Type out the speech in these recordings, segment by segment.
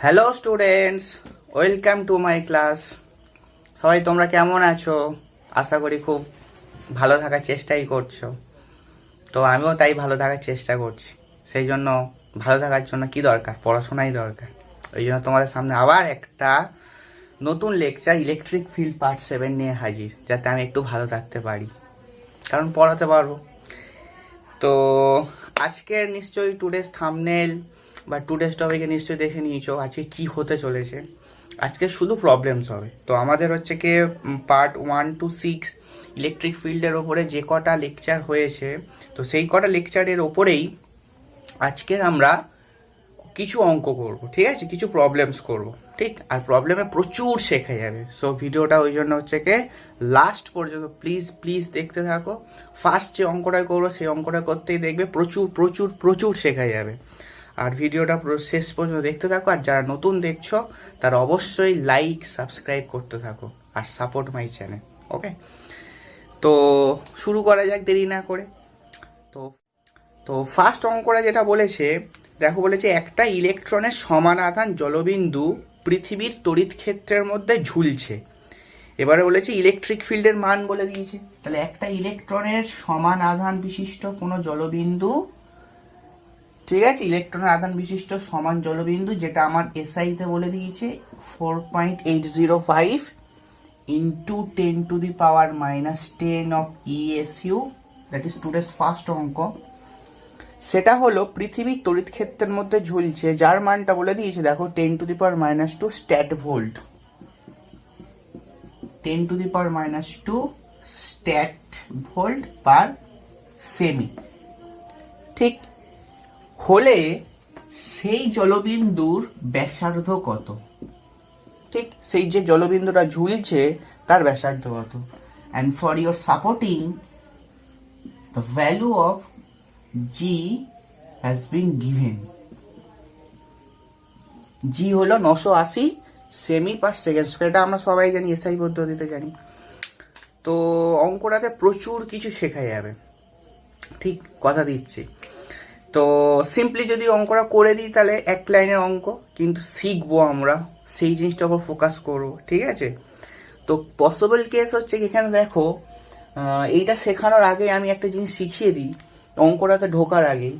Hello students, welcome to my class. সবাই তোমরা কেমন আছো? আশা করি খুব ভালো থাকার চেষ্টাই করছো। তো আমিও তাই ভালো থাকার চেষ্টা করছি। সেই জন্য ভালো থাকার জন্য কি দরকার? পড়াশোনাই দরকার। ওই জন্য তোমাদের সামনে আবার একটা নতুন লেকচার ইলেকট্রিক ফিল্ড পার্ট 7 নিয়ে হাজির, যাতে আমি একটু ভালো থাকতে পারি, কারণ পড়াতে পারবো। তো আজকে নিশ্চয়ই টুডেস থাম্বনেল বা টুডেস টপিকে নিশ্চয়ই দেখে নিয়েছো আজকে কি হতে চলেছে। আজকে শুধু প্রবলেমস হবে। তো আমাদের হচ্ছে কি পার্ট 1 to 6 ইলেকট্রিক ফিল্ডের ওপরে যে কটা লেকচার হয়েছে, তো সেই কটা লেকচারের ওপরেই আজকে আমরা কিছু অঙ্ক করব, ঠিক আছে, কিছু প্রবলেমস করব, ঠিক। আর প্রবলেমে প্রচুর শেখা যাবে। সো ভিডিওটা ওই জন্য হচ্ছে কি লাস্ট পর্যন্ত প্লিজ প্লিজ দেখতে থাকো। ফার্স্ট যে অঙ্কটা করবো সেই অঙ্কটা করতেই দেখবে প্রচুর প্রচুর প্রচুর শেখা যাবে। আর ভিডিওটা পুরো শেষ পর্যন্ত দেখতে থাকো। আর যারা নতুন দেখছো তারা অবশ্যই লাইক সাবস্ক্রাইব করতে থাকো আর সাপোর্ট মাই চ্যানেল। ওকে, তো শুরু করা যাক দেরি না করে। তো তো ফার্স্ট অঙ্কটা যেটা বলেছে, দেখো বলেছে একটা ইলেকট্রনের সমান আধান জলবিন্দু পৃথিবীর তড়িৎ ক্ষেত্রের মধ্যে ঝুলছে। এবারে বলেছে ইলেকট্রিক ফিল্ডের মান বলে দিয়েছে। তাহলে একটা ইলেকট্রনের সমান আধান বিশিষ্ট কোনো জলবিন্দু, ঠিক আছে, ইলেকট্রনের আধান বিশিষ্ট সমান জলবিন্দু, যেটা আমার এসআইতে বলে দিয়েছে 4.805 into 10⁻⁻10 of ESU, that is today's first অঙ্ক। সেটা হলো পৃথিবীর তড়িৎ ক্ষেত্রের মধ্যে ঝুলছে, যার মানটা বলে দিয়েছে দেখো 10⁻⁻2 স্ট্যাট ভোল্ট, 10⁻⁻2 স্ট্যাট ভোল্ট পার সেমি, ঠিক। হলে সেই জলবিন্দুর ব্যাসার্ধ কত? ঠিক, সেই যে জলবিন্দুটা ঝুলছে তার ব্যাসার্ধ কত? And for your supporting the value of G has been given. G হলো 980 সেমি পার সেকেন্ড স্কয়ার। এটা আমরা সবাই জানি, এসআই পদ্ধতিতে জানি। তো অঙ্কটাতে প্রচুর কিছু শেখা যাবে, ঠিক, কথা দিচ্ছি। তো সিম্পলি যদি অঙ্কটা করে দিই তাহলে এক লাইনের অঙ্ক, কিন্তু শিখবো আমরা, সেই জিনিসটার উপর ফোকাস করবো, ঠিক আছে। তো পসিবল কেস হচ্ছে এখানে দেখো, এইটা শেখানোর আগে আমি একটা জিনিস শিখিয়ে দিই অঙ্কটাতে ঢোকার আগেই।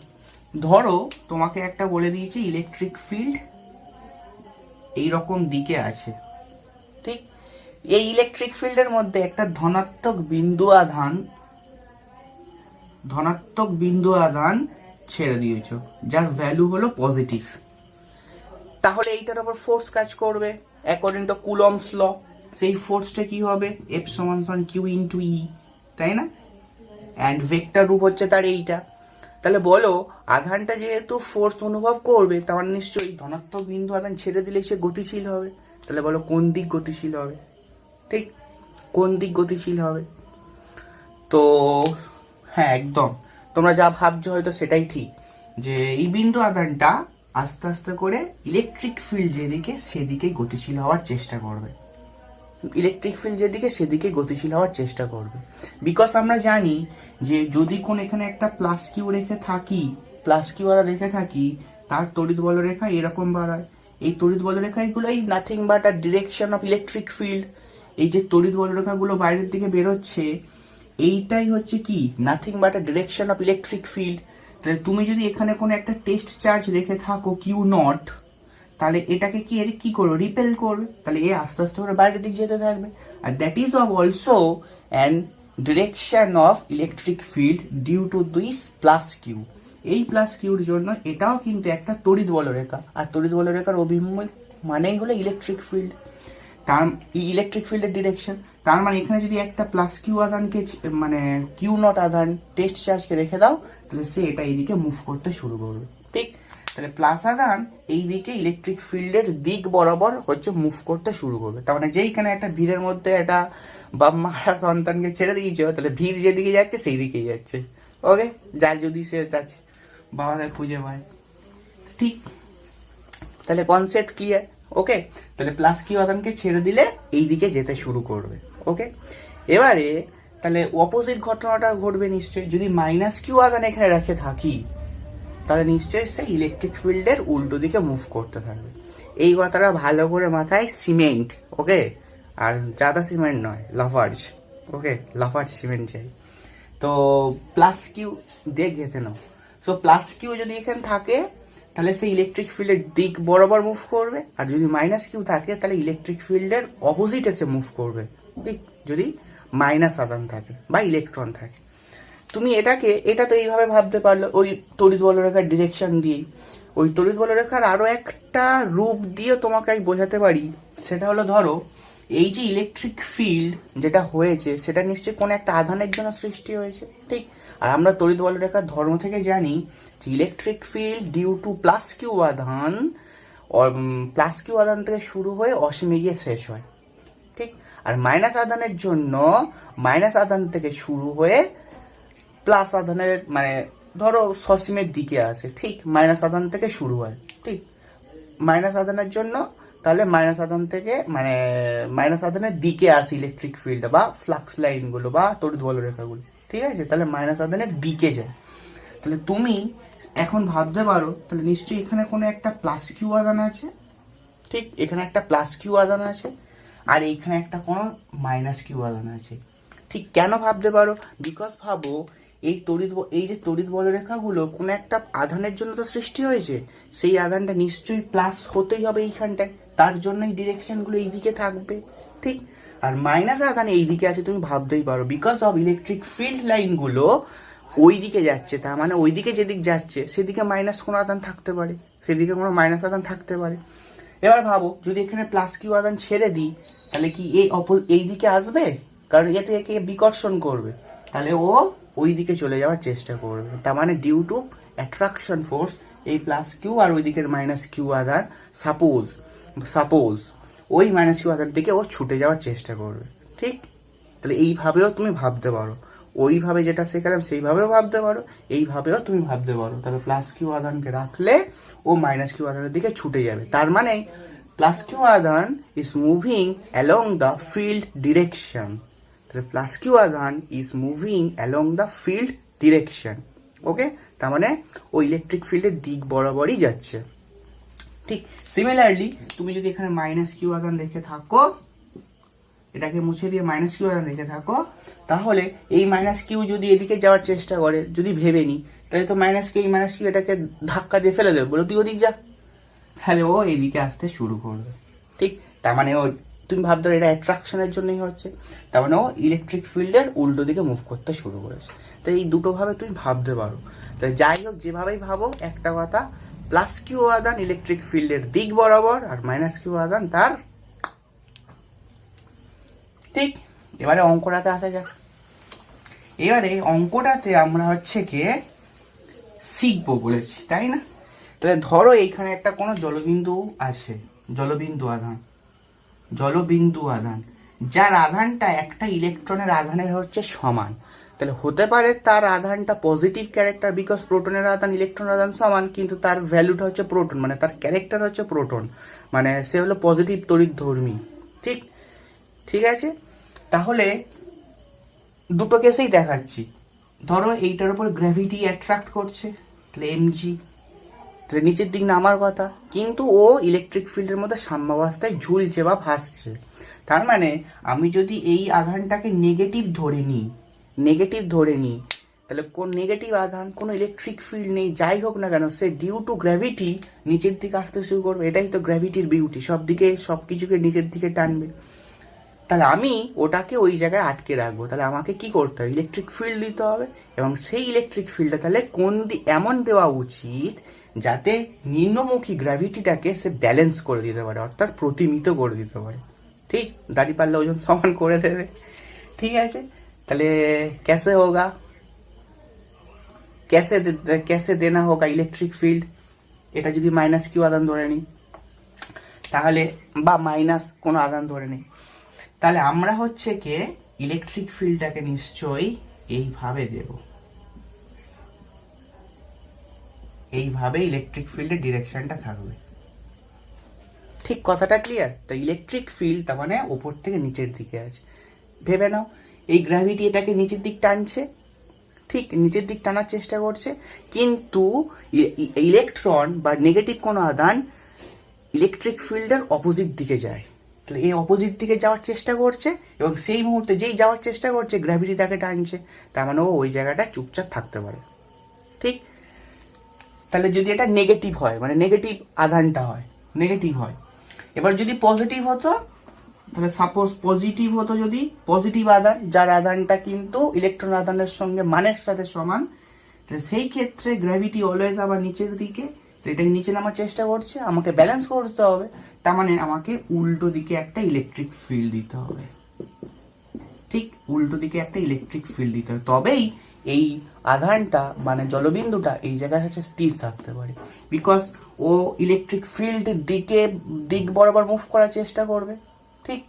ধরো তোমাকে একটা বলে দিয়েছে ইলেকট্রিক ফিল্ড এইরকম দিকে আছে, ঠিক। এই ইলেকট্রিক ফিল্ডের মধ্যে একটা ধনাত্মক বিন্দু আধান ছেড়ে দিয়েছো, যার ভ্যালু হলো পজিটিভ। তাহলে এইটার উপর ফোর্স কাজ করবে অ্যাকর্ডিং টু কুলম্বস ল। সেই ফোর্সটা কি হবে? F = Q × E, তাই না? অ্যান্ড ভেক্টর রূপ হচ্ছে তার এইটা। তাহলে বলো আধানটা যেহেতু ফোর্স অনুভব করবে, তার মানে নিশ্চয়ই ধনাত্মক বিন্দু আধান ছেড়ে দিলে সে গতিশীল হবে। তাহলে বলো কোন দিক গতিশীল হবে? ঠিক, কোন দিক গতিশীল হবে? তো হ্যাঁ, একদম তোমরা যা ভাবছো হয়তো সেটাই ঠিক, যে এই বিন্দু আধানটা আস্তে আস্তে করে ইলেকট্রিক ফিল্ড যেদিকে সেদিকে গতিশীল হওয়ার চেষ্টা করবে। ইলেকট্রিক ফিল্ড যেদিকে সেদিকে গতিশীল হওয়ার চেষ্টা করবে। বিকজ আমরা জানি যে যদি কোন এখানে একটা প্লাস কিউ রেখে থাকি, তার তড়িৎ বলরেখা এরকম বাড়ায়। এই তড়িৎ বলরেখা এগুলোই nothing but a direction of electric field. এই যে তড়িৎ বলরেখাগুলো বাইরের দিকে বেরোচ্ছে, এইটাই হচ্ছে কি nothing but a direction of electric field. তাহলে তুমি যদি এখানে কোনো একটা টেস্ট চার্জ রেখে থাকো Q0, তাহলে এটাকে কি করবে? রিপেল করবে। তাহলে এ আস্তে আস্তে করে বাইরের দিকে যেতে থাকবে। আর that is also an direction of electric field due to this plus Q. এই প্লাস কিউর জন্য এটাও কিন্তু একটা তড়িৎ বলরেখা, আর তড়িৎ বলরেখার অভিমুখ মানেই হলো ইলেকট্রিক ফিল্ড, তার ইলেকট্রিক ফিল্ডের ডিরেকশন। তার মানে এখানে যদি একটা প্লাস কিউ আধানকে, মানে Q0 আধান টেস্ট চার্জকে রেখে দাও, তাহলে সে এটা এইদিকে মুভ করতে শুরু করবে, ঠিক। তাহলে প্লাস আধান এইদিকে ইলেকট্রিক ফিল্ডের দিক বরাবর হচ্ছে মুভ করতে শুরু করবে। তার মানে যেইখানে একটা ভিড়ের মধ্যে একটা বাপ মারা সন্তানকে ছেড়ে দিয়েছো, তাহলে ভিড় যেদিকে যাচ্ছে সেই দিকেই যাচ্ছে। ওকে, যার যদি সে যাচ্ছে বাবাকে খুঁজে পায়, ঠিক। তাহলে কনসেপ্ট ক্লিয়ার? ওকে, তাহলে প্লাস কিউ আধানকে ছেড়ে দিলে এই দিকে যেতে শুরু করবে। ওকে, এবারে তাহলে অপোজিট ঘটনাটা ঘটবে নিশ্চয়ই। যদি মাইনাস কিউ আধান এখানে রেখে থাকি, তাহলে নিশ্চয়ই সে ইলেকট্রিক ফিল্ডের উল্টো দিকে মুভ করতে থাকবে। এই কথাটা ভালো করে মাথায় সিমেন্ট, ওকে, আর জাদা সিমেন্ট নয়, লাফার্জ, ওকে, লাফার্জ সিমেন্ট চাই। তো প্লাস কিউ দিয়ে গেঁথে নাও। সো প্লাস কিউ যদি এখানে থাকে তাহলে সেই ইলেকট্রিক ফিল্ডের দিক বরাবর মুভ করবে, আর যদি মাইনাস কিউ থাকে তাহলে ইলেকট্রিক ফিল্ডের অপোজিট এসে মুভ করবে, ঠিক, যদি মাইনাস আধান থাকে বা ইলেকট্রন থাকে। তুমি এটা তো এইভাবে ভাবতে পারলো ওই তড়িৎ বলরেখার ডিরেকশন দিয়ে। ওই তড়িৎ বলরেখার আরো একটা রূপ দিয়ে তোমাকে আমি বোঝাতে পারি, সেটা হলো ধরো এই যে ইলেকট্রিক ফিল্ড যেটা হয়েছে সেটা নিশ্চয়ই কোনো একটা আধানের জন্য সৃষ্টি হয়েছে, ঠিক। আর আমরা তড়িৎ বলরেখার ধর্ম থেকে জানি যে electric field due to plus Q আধান, প্লাস কিউ আধান থেকে শুরু হয়ে অসীমে গিয়ে শেষ হয়, ঠিক। আর মাইনাস আধানের জন্য মাইনাস আধান থেকে শুরু হয়ে প্লাস আধানের মানে ধরো সসীমের দিকে আসে, ঠিক, মাইনাস আধান থেকে শুরু হয়, ঠিক। মাইনাস আধানের জন্য তাহলে মাইনাস আধান থেকে মানে মাইনাস আধানের দিকে আসে ইলেকট্রিক ফিল্ড বা ফ্লাক্স লাইন গুলো বা তড়িৎ বলরেখাগুলো, ঠিক আছে। তাহলে মাইনাস আধানের দিকে যায়। তাহলে তুমি এখন ভাবতে পারো তাহলে নিশ্চয়ই এখানে কোনো একটা প্লাস কিউ আধান আছে, ঠিক, এখানে একটা প্লাস কিউ আধান আছে, আর এইখানে একটা কোনো মাইনাস কিউ আধান আছে, ঠিক। কেন ভাবতে পারো? বিকজ ভাবো এই যে তড়িৎ বলরেখাগুলো কোনো একটা আধানের জন্য তো সৃষ্টি হয়েছে, সেই আধানটা নিশ্চয়ই প্লাস হতেই হবে এইখানটায়, তার জন্যই ডিরেকশনগুলো এইদিকে থাকবে, ঠিক। আর মাইনাস আধান এইদিকে আছে, তুমি ভাবতেই পারো বিকজ অফ ইলেকট্রিক ফিল্ড লাইনগুলো ওই দিকে যাচ্ছে, তার মানে ওইদিকে যেদিক যাচ্ছে সেদিকে মাইনাস কোনো আধান থাকতে পারে, সেদিকে কোনো মাইনাস আধান থাকতে পারে। এবার ভাবো যদি এখানে প্লাস কিউ আধান ছেড়ে দিই তাহলে কি এই দিকে আসবে? কারণ এতে একে বিকর্ষণ করবে, তাহলে ও ওই দিকে চলে যাওয়ার চেষ্টা করবে। তার মানে ডিউ টু অ্যাট্রাকশন ফোর্স এই প্লাস কিউ আর ওই দিকের মাইনাস কিউ আধান সাপোজ ওই মাইনাস কিউ আধার দিকে ও ছুটে যাওয়ার চেষ্টা করবে, ঠিক। তাহলে এইভাবেও তুমি ভাবতে পারো, ওইভাবে যেটা শেখালাম সেইভাবেও ভাবতে পারো, এইভাবেও তুমি ভাবতে পারো। তাহলে প্লাস কিউ আধানকে রাখলে ও মাইনাস কিউ আধানের দিকে ছুটে যাবে, তার মানে প্লাস কিউ আধান is moving along the field direction. তাহলে প্লাস কিউ আধান is moving along the field direction, okay. তার মানে ও ইলেকট্রিক ফিল্ডের দিক বরাবরই যাচ্ছে, ঠিক। সিমিলারলি তুমি যদি এখানে মাইনাস কিউ আধান রেখে থাকো, এটাকে মুছে দিয়ে মাইনাস কিউ আধান রেখে থাকো, তাহলে এই মাইনাস কিউ যদি এদিকে যাওয়ার চেষ্টা করে, যদি ভেবে নি, তাহলে তো মাইনাস কিউ এটাকে ধাক্কা দিয়ে ফেলে দেবে, বলো তুই ওদিক যা, তাহলে ও এদিকে আসতে শুরু করবে, ঠিক। তার মানে ও তুমি ভাবতে এটা অ্যাট্রাকশনের জন্যই হচ্ছে, তার মানে ও ইলেকট্রিক ফিল্ডের উল্টো দিকে মুভ করতে শুরু করেছে। তো এই দুটো ভাবে তুমি ভাবতে পারো। তো যাই হোক, যেভাবেই ভাবো একটা কথা, প্লাস কিউ আধান ইলেকট্রিক ফিল্ডের দিক বরাবর আর মাইনাস কিউ আধান তার, ঠিক। এবারে অঙ্কটাতে আসা যাক। এবারে অঙ্কটাতে আমরা হচ্ছে কি শিখবো বলেছি, তাই না? তাহলে ধরো এইখানে একটা কোনো জলবিন্দু আছে, জলবিন্দু আধান যার আধানটা একটা ইলেকট্রনের আধানের হচ্ছে সমান। তাহলে হতে পারে তার আধানটা পজিটিভ ক্যারেক্টার, বিকজ প্রোটনের আধান ইলেকট্রনের আধান সমান, কিন্তু তার ভ্যালুটা হচ্ছে প্রোটন, মানে তার ক্যারেক্টার হচ্ছে প্রোটন, মানে সে হলো পজিটিভ তড়িৎধর্মী, ঠিক। ঠিক আছে, তাহলে দুটো কেসেই দেখাচ্ছি। ধরো এইটার উপর গ্র্যাভিটি অ্যাট্রাক্ট করছে, তাহলে এমজি, তাহলে নিচের দিক নামার কথা, কিন্তু ও ইলেকট্রিক ফিল্ডের মধ্যে সাম্যাবস্থায় ঝুলছে বা ভাসছে। তার মানে আমি যদি এই আধানটাকে নেগেটিভ ধরে নিই, তাহলে কোন নেগেটিভ আধান, কোনো ইলেকট্রিক ফিল্ড নেই, যাই হোক না কেন, সে ডিউ টু গ্র্যাভিটি নিচের দিকে আসতে শুরু করবে। এটাই তো গ্র্যাভিটির বিউটি, সবকিছুকে নিচের দিকে টানবে। তাহলে আমি ওটাকে ওই জায়গায় আটকে রাখবো। তাহলে আমাকে কি করতে হবে? ইলেকট্রিক ফিল্ড দিতে হবে, এবং সেই ইলেকট্রিক ফিল্ডটা তাহলে এমন দেওয়া উচিত যাতে নিম্নমুখী গ্র্যাভিটিটাকে সে ব্যালেন্স করে দিতে পারে, অর্থাৎ প্রতিমিত করে দিতে পারে, ঠিক। দাঁড়ি পাল্লা ওজন সমান করে দেবে, ঠিক আছে। তাহলে कैसे देना होगा इलेक्ट्रिक फील्ड, এটা যদি মাইনাস কিউ আধান ধরে নিই, তাহলে বা মাইনাস কোনো আধান ধরে নিই, তাহলে আমরা হচ্ছে কি ইলেকট্রিক ফিল্ডটাকে নিশ্চয়ই এইভাবে দেব, এইভাবে ইলেকট্রিক ফিল্ডের ডিরেকশনটা থাকবে, ঠিক। কথাটা ক্লিয়ার? তো ইলেকট্রিক ফিল্ড তার মানে উপর থেকে নিচের দিকে আছে। ভেবে নাও এই গ্র্যাভিটি এটাকে নিচের দিক টানছে, ঠিক, নিচের দিক টানার চেষ্টা করছে, কিন্তু ইলেকট্রন বা নেগেটিভ কোনো আধান ইলেকট্রিক ফিল্ডের অপোজিট দিকে যায়। তাহলে এই অপোজিট দিকে যাওয়ার চেষ্টা করছে এবং সেই মুহূর্তে যেই যাওয়ার চেষ্টা করছে গ্র্যাভিটি তাকে টানছে, তার মানে ও ওই জায়গাটা চুপচাপ থাকতে পারে। ঠিক, তাহলে যদি এটা নেগেটিভ হয়, মানে নেগেটিভ আধানটা হয়, নেগেটিভ হয়। এবার যদি পজিটিভ হতো, তাহলে সাপোজ পজিটিভ হতো, যদি পজিটিভ আধান, যার আধানটা কিন্তু ইলেকট্রন আধানের সঙ্গে মানের সাথে সমান, তাহলে সেই ক্ষেত্রে গ্র্যাভিটি অলওয়েজ আবার নিচের দিকে, তো এটাকে নিচে নামার চেষ্টা করছে, আমাকে ব্যালেন্স করতে হবে, তার মানে আমাকে উল্টো দিকে একটা ইলেকট্রিক ফিল্ড দিতে হবে। ঠিক, উল্টো দিকে একটা ইলেকট্রিক ফিল্ড দিতে হবে, তবেই এই আধানটা মানে জলবিন্দুটা এই জায়গায় হচ্ছে স্থির থাকতে পারে। বিকজ ও ইলেকট্রিক ফিল্ড দিক বরাবর মুভ করার চেষ্টা করবে। ঠিক,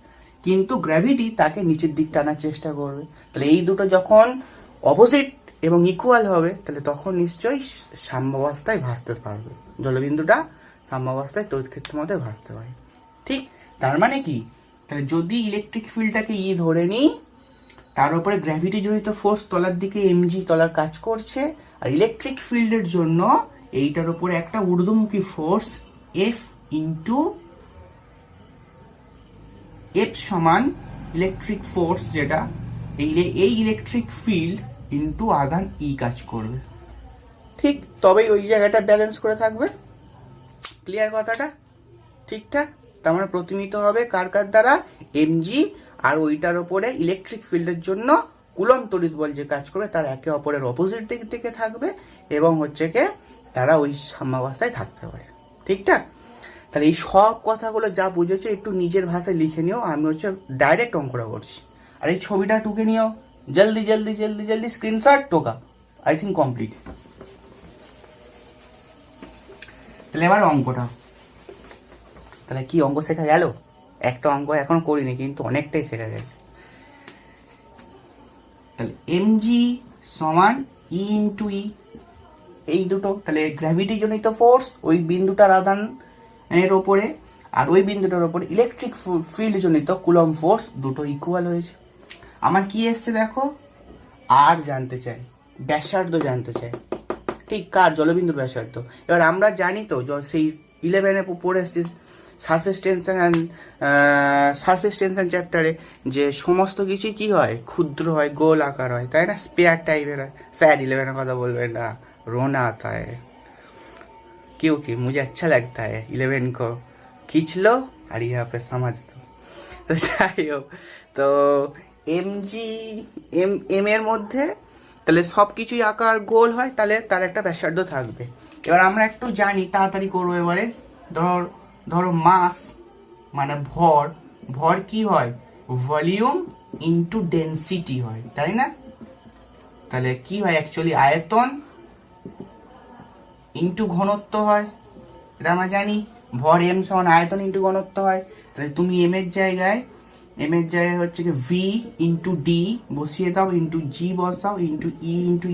কিন্তু গ্র্যাভিটি তাকে নিচের দিক টানার চেষ্টা করবে। তাহলে এই দুটো যখন অপোজিট এবং ইকুয়াল হবে, তাহলে তখন নিশ্চয়ই সাম্যাবস্থায় ভাসতে পারবে, জলবিন্দুটা সাম্যাবস্থায় তড়িৎ ক্ষেত্রের মধ্যে ভাসতে পারে। ঠিক, তার মানে কি, তাহলে যদি ইলেকট্রিক ফিল্ডটাকে ধরে নিই, তার উপরে গ্র্যাভিটি জনিত ফোর্স তলার দিকে এমজি তলার কাজ করছে, আর ইলেকট্রিক ফিল্ডের জন্য এইটার উপরে একটা ঊর্ধ্বমুখী ফোর্স এফ ইন্টু এফ সমান ইলেকট্রিক ফোর্স, যেটা এই ইলেকট্রিক ফিল্ড ইন্টু আধান ই কাজ করবে। ঠিক, তবেই ওই জায়গাটা ব্যালেন্স করে থাকবে। ক্লিয়ার কথাটা? ঠিকঠাক। তার মানে প্রতিমিত হবে কার কার দ্বারা, এমজি, আর ওইটার উপরে ইলেকট্রিক ফিল্ডের জন্য কুলম তড়িৎ বল যে কাজ করবে তার একে অপরের অপোজিট দিক থেকে থাকবে, এবং হচ্ছে কে তারা ওই সাম্যাবস্থায় থাকতে পারে। ঠিকঠাক। তাহলে এই সব কথাগুলো যা বুঝেছো একটু নিজের ভাষায় লিখে নিও, আমি হচ্ছে ডাইরেক্ট অঙ্কটা করছি। আর এই ছবিটা টুকে নিও, জলদি জলদি জলদি জলদি স্ক্রিনশট টোকা। I think complete. তাহলে এবার অঙ্কটা, তাহলে কি অঙ্ক শেখা গেল? একটা অঙ্ক এখন করিনি, কিন্তু অনেকটাই শেখা গেছে। তাহলে এমজি সমান ই ইন্টু ই, এই দুটো, তাহলে গ্র্যাভিটি জনিত ফোর্স ওই বিন্দুটার আধান এর ওপরে, আর ওই বিন্দুটার ওপরে ইলেকট্রিক ফিল্ড জনিত কুলম ফোর্স, দুটো ইকুয়াল হয়েছে। আমার কি এসছে দেখো, আর জানতে চাই, ব্যাসার্ধ জানতে চাই। ঠিক, কার? জলবিন্দুর ব্যাসার্ধ। এবার আমরা জানি তো সেই 11-এ পড়ে এসেছি সারফেস টেনশন চ্যাপ্টারে, যে সমস্ত কিছু কি হয়, ক্ষুদ্র হয়, গোল আকার হয়, তাই না? স্পেয়ার টাইপের হয়। স্যার 11-এর কথা বলবেন না, रोना आता है क्योंकि मुझे अच्छा लगता है 11 को खींच लो और यहाँ पे समझ दो। তো যাই হোক, তো এম এর মধ্যে তাহলে সবকিছুই আকার গোল হয়, তাহলে তার একটা ব্যাসার্ধ থাকবে। এবার আমরা একটু জানি, তাড়াতাড়ি করবো এবারে। ধরো মাস মানে ভর, ভর কি হয়, ভলিউম ইন্টু ডেনসিটি হয়, তাই না? তাহলে কি হয় অ্যাকচুয়ালি, আয়তন ইন্টু ঘনত্ব হয়, এটা আমরা জানি। ভর এম সমান আয়তন ইন্টু ঘনত্ব হয়। তাহলে তুমি এম এর জায়গায় হচ্ছে কি ভি ইন্টু ডি বসিয়ে দাও, ইন্টু জি বসাও, ইন্টু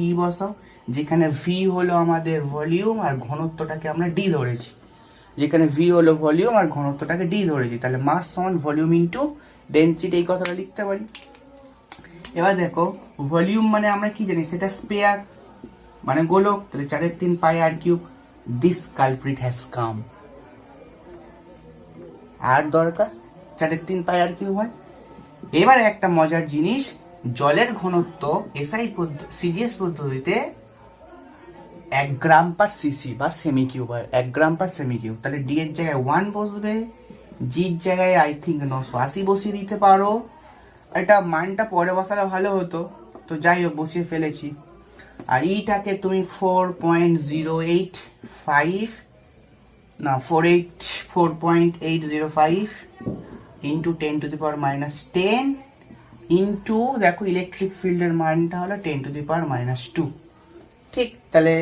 ই বসাও। যেখানে ভি হলো আমাদের ভলিউম আর ঘনত্বটাকে আমরা ডি ধরেছি, যেখানে ভি হলো ভলিউম আর ঘনত্বটাকে ডি ধরেছি। তাহলে মাস সমান ভলিউম ইন্টু ডেনসিটি, এই কথাটা লিখতে পারি। এবার দেখো, ভলিউম মানে আমরা কি জানি, সেটা স্পেয়ার মানে গোলক, তাহলে 4/3 pi r cube. This culprit has come. আর দরকার 4/3 পাই আর কিউব হয়। এবার একটা মজার জিনিস, জলের ঘনত্ব সিজিএস পদ্ধতিতে 1 গ্রাম পার সিসি বা সেমি কিউব হয়, 1 গ্রাম পার সেমি কিউব। তাহলে ডি এর জায়গায় 1 বসবে, জির জায়গায় আই থিঙ্ক 980 বসিয়ে দিতে পারো। এটা মানটা পরে বসালে ভালো হতো, তো যাই হোক বসিয়ে ফেলেছি। আর ইটাকে তুমি 4.805 ইন্টু 10⁻⁻10 ইন্টু, দেখো ইলেকট্রিক ফিল্ডের মানটা হলো 10⁻⁻2। ঠিক, তাহলে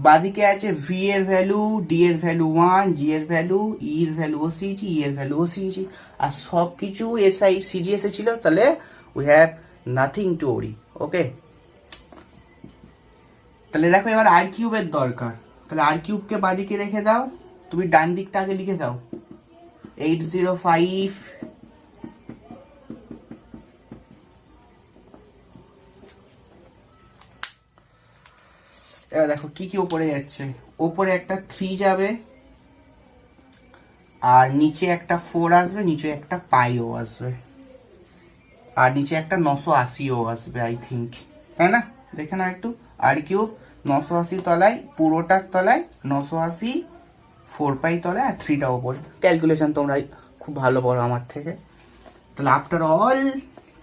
বাদিকে আছে ভি এর ভ্যালু, ডি এর ভ্যালু 1, জি এর ভ্যালু, ই এর ভ্যালু বসিয়েছি, ই এর ভ্যালু বসিয়েছি, আর সবকিছু এসআই সিজিএস এ ছিল। তাহলে উই হ্যাভ নাথিং টু ওরি। ওকে, তাহলে দেখো এবার আর কিউবের দরকার। তাহলে আর কিউবকে বাদিকে রেখে দাও, তুমি ডান দিকটা আগে লিখে দাও, 805 এবার দেখো কি কি উপরে যাচ্ছে, উপরে একটা 3 যাবে, আর নিচে একটা 4 আসবে, নিচে একটা পাইও আসবে, আর নিচে একটা 980ও আসবে আই থিঙ্ক, তাই না? দেখে না একটু, আর কিউব 980 তলায়, পুরোটার তলায় 980, 4 পাই তলায়, আর 3টা ওপরে। ক্যালকুলেশন তোমরা খুব ভালো পড়ো আমার থেকে। তাহলে আফটার অল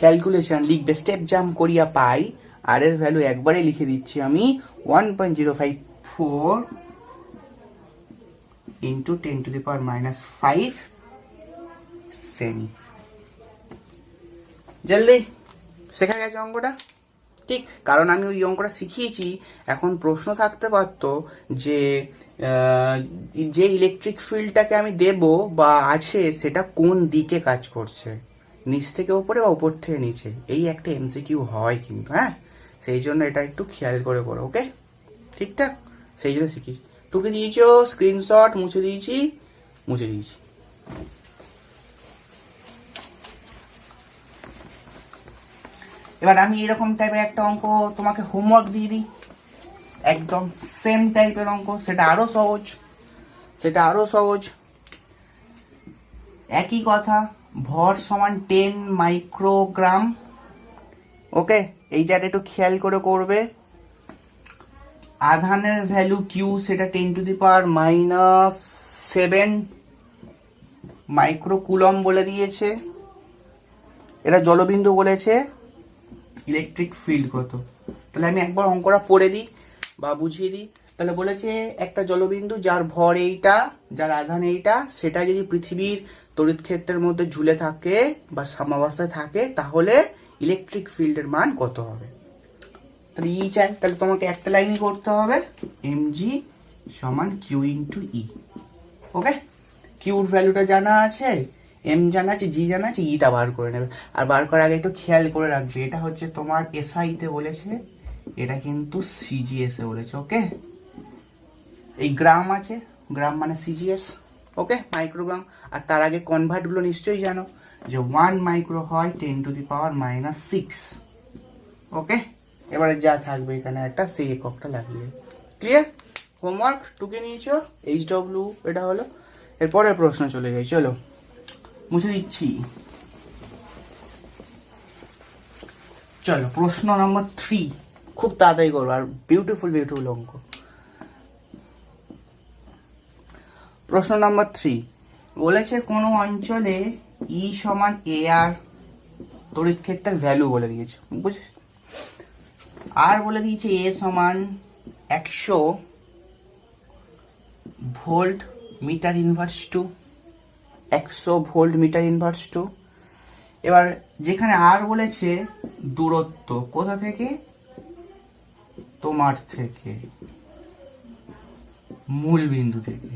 ক্যালকুলেশন লিখবে স্টেপ জাম্প করিয়া পাই, আর এর ভ্যালু একবারে লিখে দিচ্ছি আমি 1.054 ইন্টু 10⁻⁻5 সেমি। জলদি শেখা গেছে অঙ্কটা? ঠিক, কারণ আমি ওই অঙ্কটা শিখিয়েছি। এখন প্রশ্ন থাকতে পারতো যে যে ইলেকট্রিক ফিল্ডটাকে আমি দেব বা আছে সেটা কোন দিকে কাজ করছে, নিচ থেকে উপরে বা উপর থেকে নিচে, এই একটা এমসিকিউ হয় কিন্তু। হ্যাঁ, সেই জন্য এটা একটু খেয়াল করে করো, ওকে? ঠিকঠাক, সেই জন্য শিখিয়েছি। তোকে দিয়েছো স্ক্রিনশট, মুছে দিয়েছি। এবার আমি এরকম টাইপের একটা অঙ্ক তোমাকে হোমওয়ার্ক দিয়ে দিই, একদম সেম টাইপের অঙ্ক, সেটা আরো সহজ। একই কথা, ভর সমান 10 মাইক্রোগ্রাম। ওকে, এই জায়গাটা একটু খেয়াল করে করবে। আধানের ভ্যালু কিউ, সেটা 10⁻⁻7 মাইক্রোকুলম বলে দিয়েছে। এটা জলবিন্দু বলেছে। ইলেকট্রিক ফিল্ড কত? তাহলে আমি একবার অঙ্কটা পড়ে দিই বা বুঝিয়ে দিই। তাহলে বলেছে একটা জলবিন্দু যার ভর এইটা, যার আধান এইটা, সেটা যদি পৃথিবীর তড়িৎ ক্ষেত্রের মধ্যে ঝুলে থাকে বা সাম্যাবস্থায় থাকে, তাহলে ইলেকট্রিক ফিল্ডের মান কত হবে? তাহলে ই চাই, তাহলে তোমাকে একটা লাইনই করতে হবে, mg সমান কিউ ইন্টু ই। ওকে, কিউর ভ্যালুটা জানা আছে, এম জানা আছে, জি জানা আছে, ইটা বার করে নেবে। আর বার করার আগে একটু খেয়াল করে রাখবে, এটা হচ্ছে তোমার এসআই তে বলেছে, এটা কিন্তু সিজিএস এ বলেছে। ওকে, এই গ্রাম আছে, গ্রাম মানে সিজিএস, ওকে, মাইক্রোগ্রাম। আর তার আগে কনভার্ট গুলো নিশ্চয়ই জানো যে 1 মাইক্রো হয় 10⁻⁻6। ওকে, এবারে যা থাকবে এখানে একটা সেই এককটা লাগিয়ে। ক্লিয়ার? হোমওয়ার্ক টুকে নিয়েছো, HW এটা হলো। এরপরের প্রশ্ন চলে যাই, চলো মুছে দিচ্ছি। চলো প্রশ্ন নম্বর 3, খুব তাড়াতাড়ি করবো, আর বিউটিফুল অঙ্ক। প্রশ্ন নাম্বার 3 বলেছে কোনো অঞ্চলে ই সমান এ আর তড়িৎ ক্ষেত্রের ভ্যালু বলে দিয়েছে, বুঝছিস? আর বলে দিয়েছে এ সমান 100 volt metre inverse to, 100 volt metre inverse to. এবার যেখানে আর বলেছে দূরত্ব, কোথা থেকে? তোমার থেকে, মূল বিন্দু থেকে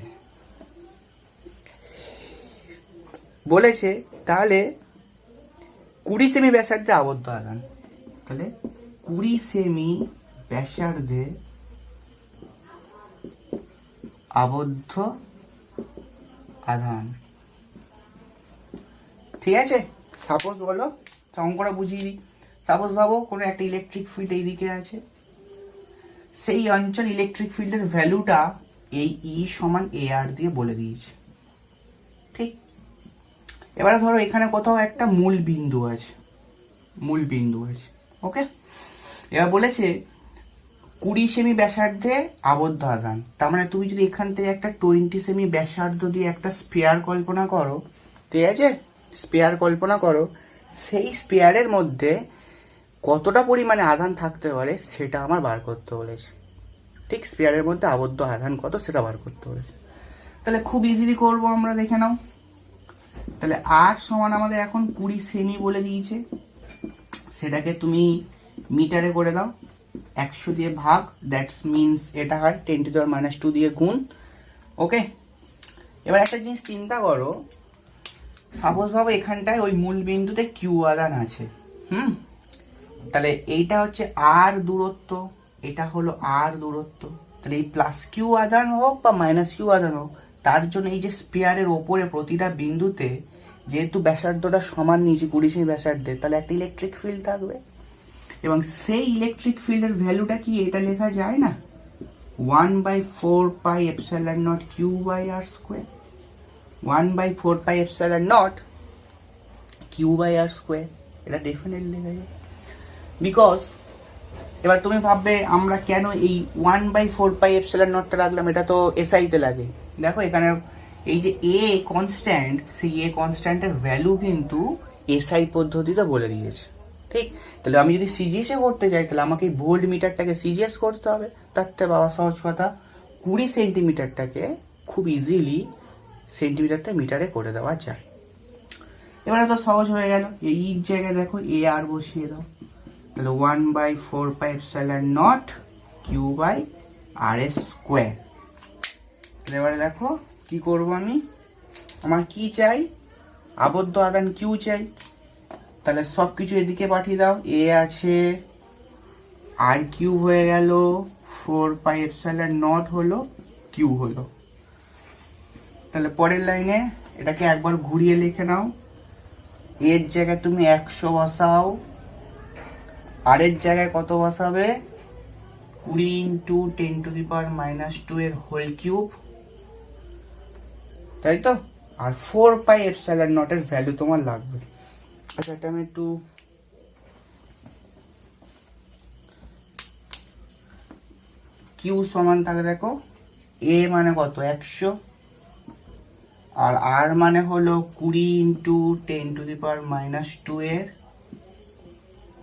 বলেছে। তাহলে 20 সেমি ব্যাসার্ধে আবদ্ধ আধান, তাহলে 20 সেমি ব্যাসার্ধে আবদ্ধ আধান, ঠিক আছে? সাপোজ বলো, অঙ্কটা বুঝিয়ে দিই। সাপোজ ভাবো কোনো একটা ইলেকট্রিক ফিল্ড এইদিকে আছে, সেই অঞ্চল ইলেকট্রিক ফিল্ডের ভ্যালুটা এই ই সমান এ আর দিয়ে বলে দিয়েছে, ঠিক? এবারে ধরো এখানে কোথাও একটা মূল বিন্দু আছে, ওকে? এবার বলেছে 20 সেমি ব্যাসার্ধে আবদ্ধ আধান, তার মানে তুমি যদি এখান থেকে একটা 20 সেমি ব্যাসার্ধ দিয়ে একটা স্পেয়ার কল্পনা করো, ঠিক আছে? স্পেয়ার কল্পনা করো, সেই স্পেয়ারের মধ্যে কতটা পরিমাণে আধান থাকতে পারে সেটা আমার বার করতে বলেছে, ঠিক? স্পেয়ারের মধ্যে আবদ্ধ আধান কত সেটা বার করতে বলেছে। তাহলে খুব ইজিলি করবো আমরা, দেখে নাও। তাহলে আর সমান আমাদের এখন 20 সেমি বলে দিয়েছে, সেটাকে তুমি মিটারে করে দাও, 100 দিয়ে ভাগ, দ্যাটস মিনস এটা হয় 10⁻⁻2 দিয়ে গুণ। ওকে, এবার একটা জিনিস চিন্তা করো, সাপোজ ভাবো এখানটায় ওই মূল বিন্দুতে কিউ আধান আছে, তাহলে এইটা হচ্ছে আর দূরত্ব, এটা হলো আর দূরত্ব। তাহলে এই প্লাস কিউ আধান হোক বা মাইনাস কিউ আধান হোক, তার জন্য এই যে স্পেয়ারের ওপরে প্রতিটা বিন্দুতে যেহেতু ব্যাসার্ধটা সমান নিয়েছি 20 সেমি ব্যাসার্ধে, তাহলে একটা ইলেকট্রিক ফিল্ড থাকবে। এবং সেই ইলেকট্রিক ফিল্ডের ভ্যালুটা কি এটা লেখা যায় না, 1/4 pi epsilon naught Q by r square. 1/4πε0 Q/r², এটা ডেফিনেটলি লেখা যায়। বিকজ এবার তুমি ভাববে আমরা কেন এই 1/4πε0টা রাখলাম, এটা তো এসআই তে লাগে। দেখো এখানে এই যে এ কনস্ট্যান্ট, সেই এ কনস্ট্যান্টের ভ্যালু কিন্তু এসআই পদ্ধতিতে বলে দিয়েছে, ঠিক? তাহলে আমি যদি সিজিএস এ করতে চাই, তাহলে আমাকে ভোল্ট মিটারটাকে সিজিএস করতে হবে। তার থেকে বাবা সহজ কথা, 20 সেন্টিমিটারটাকে খুব ইজিলি সেন্টিমিটারটা মিটারে করে দেওয়া যায়। এবারে তো সহজ হয়ে গেল, এই জায়গায় দেখো এ আর বসিয়ে দাও, তাহলে 1/4πε0 Q/r²। এবারে দেখো কি করব আমি, আমার কি চাই, আবদ্ধ আধান কিউ চাই। তাহলে সবকিছু এদিকে পাঠিয়ে দাও, এ আছে, আর কিউ হয়ে গেল, 4πε0 হলো, কিউ হলো। তাহলে পরের লাইনে এটাকে একবার ঘুরিয়ে লিখে নাও, এর জায়গায় তুমি 100 বসাও, আর এর জায়গায় কত বসাবে, 20 × 10⁻² এর হোল কিউব, তাই তো? আর 4πε0 এর ভ্যালু তোমার লাগবে। আচ্ছা এটা আমি একটু কিউ সমান থাকে, দেখো এ মানে কত 100, আর আর মানে হলো 20 × 10⁻² এর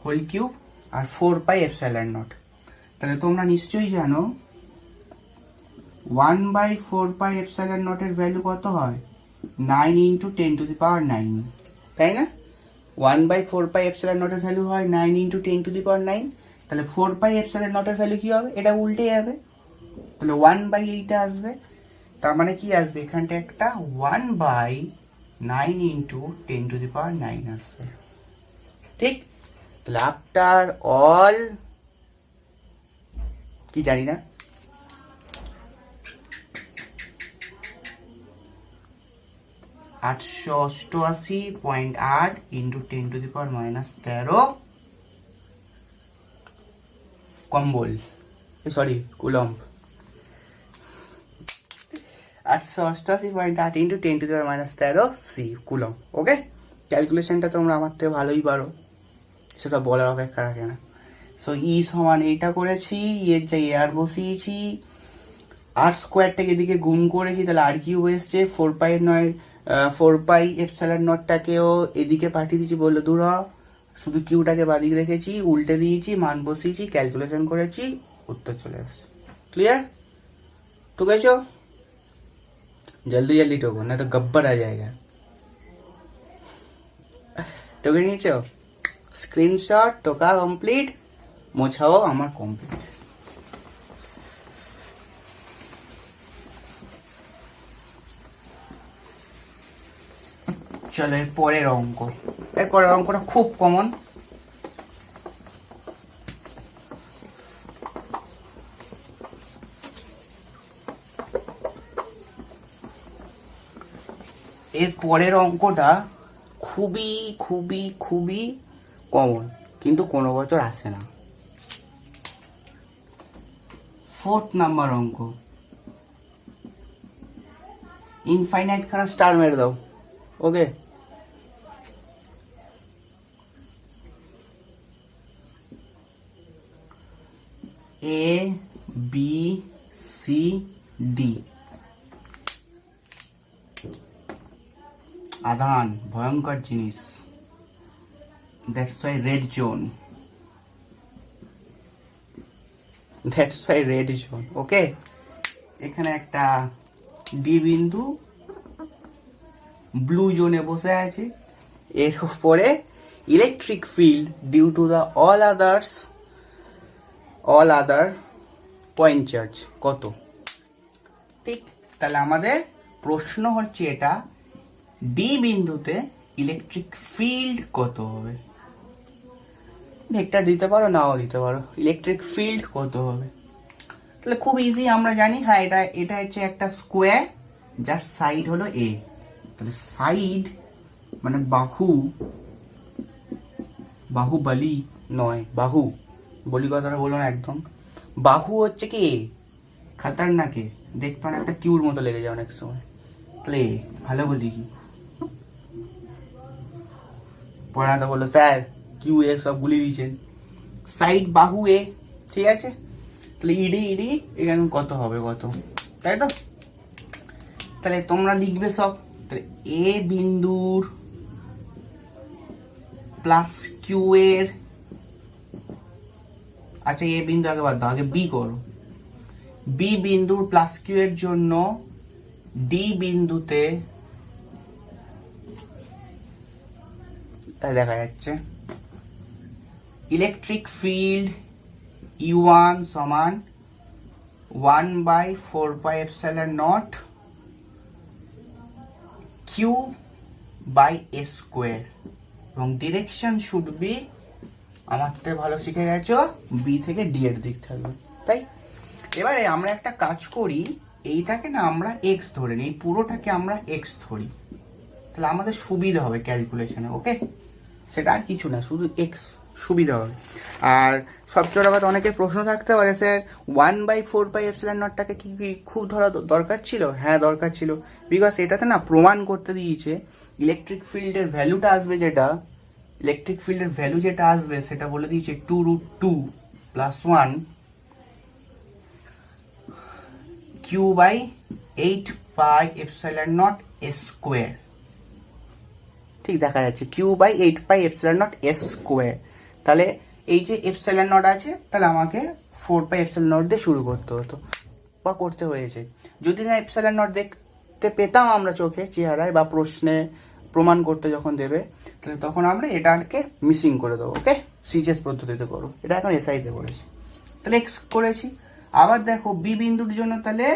হোল কিউব, আর 4πε0। তাহলে তোমরা নিশ্চয়ই জানো 1/4πε0 এর ভ্যালু কত হয়, 9 × 10⁹, তাই না? 1/4πε0 এর ভ্যালু হয় 9 × 10⁹। তাহলে 4πε0 এর ভ্যালু কি হবে, এটা উল্টে যাবে, তাহলে 1/8 আসবে। তার মানে কি আসবে, এখানটা একটা 1/9 × 10⁹ আসবে, ঠিক? তাহলে আফটার অল কি জানি না, 888.8 × 10⁻13 কম্বল, sorry coulomb. 888.8 × 10⁻13 C coulomb. Okay, ক্যালকুলেশনটা তোমরা আমার থেকে ভালোই পারো, সেটা বলার অপেক্ষা রাখে না। সো ই সমান এইটা করেছি, এর জায়গায় আর বসিয়েছি, আর স্কোয়ারটাকে এদিকে গুণ করেছি, তাহলে আর কিউ এসছে, 4πε0টাকেও এদিকে পাঠিয়ে দিয়েছি, বললো দূর হ, শুধু কিউটাকে বাদিকে রেখেছি, উল্টে দিয়েছি, মান বসিয়েছি, ক্যালকুলেশন করেছি, উত্তর চলে আসছে। ক্লিয়ার? ठुकेছো? जल्दी जल्दी ठोको, ना तो गब्बर आ जाएगा। ठोके নিয়েছো? স্ক্রিনশট, টোকা কমপ্লিট, মোছাও আমার কমপ্লিট। চলো এর পরের অঙ্ক, এর পরের অঙ্কটা খুব কমন। এর পরের অঙ্কটা খুবই খুবই খুবই কমন, কিন্তু কোনো বছর আসে না। 4th নাম্বার অঙ্ক, ইনফাইনাইট খানা স্টার মেরে দাও। Okay, A B C D আধান, ভয়ঙ্কর জিনিস, that's why red zone, that's why red zone. Okay, এখানে একটা ডি বিন্দু ব্লু জোনে বসে আছে, এর উপরে electric field due to the all other point charge কত? ঠিক, তাহলে আমাদের প্রশ্ন হচ্ছে এটা, ডি বিন্দুতে ইলেকট্রিক ফিল্ড কত হবে? ভেক্টর দিতে পারো, নাও দিতে পারো, ইলেকট্রিক ফিল্ড কত হবে? তাহলে খুব ইজি, আমরা জানি, হ্যাঁ এটা হচ্ছে একটা স্কোয়ার যার সাইড হলো এ। তাহলে সাইড মানে বাহুবলী নয়, বাহু, বলি কথাটা বলো না একদম, বাহু হচ্ছে কি এ, খাতারনাকে দেখতে একটা কিউর মতো লেগে যায় অনেক সময়, তাহলে ভালো বলি কি পড়াটা বললো স্যার কিউ এ সব গুলি দিয়েছেন, সাইড বাহু এ, ঠিক আছে। তাহলে ইডি ইডি এখানে কত হবে, কত, তাই তো। তাহলে তোমরা লিখবে সব, তাহলে এ বিন্দুর প্লাস কিউ এর, আচ্ছা এ বিন্দু আগে বাদ দাও, আগে বি করো। বি বিন্দুর প্লাস কিউ এর জন্য ডি বিন্দুতে তাই দেখা যাচ্ছে ইলেকট্রিক ফিল্ড E1 সমান 1/4πε0 Q by a স্কোয়ার, এবং ডিরেকশন শুড বি, আমার থেকে ভালো শিখে গেছো, বি থেকে ডি এর দিক থাকবে, তাই। এবারে আমরা একটা কাজ করি, এইটাকে না আমরা এক্স ধরে নিই, পুরোটাকে আমরা এক্স ধরি, তাহলে আমাদের সুবিধা হবে ক্যালকুলেশনে, ওকে। সেটা আর কিছু না, শুধু এক্স সুবিধা হবে। আর সবচেয়ে বড় কথা, অনেকের প্রশ্ন থাকতে পারে স্যার 1/4πε0টাকে কি খুব ধরা দরকার ছিল? হ্যাঁ দরকার ছিল, বিকজ এটাতে না প্রমাণ করতে দিয়েছে ইলেকট্রিক ফিল্ডের ভ্যালুটা আসবে, যেটা ইলেকট্রিক ফিল্ডের ভ্যালু যেটা আসবে সেটা বলে দিয়েছে 2√2 + 1 Q/8πε0 স্কোয়ার, ঠিক দেখা যাচ্ছে Q/8πε0 স্কোয়ার। তাহলে এই যে এপসাইলন নট আছে, তাহলে আমাকে 4πε0 দিয়ে শুরু করতে হতো বা করতে হয়েছে। যদি না এপসাইলন নট দেখতে পেতাম আমরা চোখে চেহারায় বা প্রশ্নে প্রমাণ করতে যখন দেবে, তাহলে তখন আমরা এটাকে মিসিং করে দেবো, ওকে। সিজিএস পদ্ধতিতে করো, এটা এখন এসআইতে করেছি, তাহলে এক্স করেছি। আবার দেখো বি বিন্দুর জন্য, তাহলে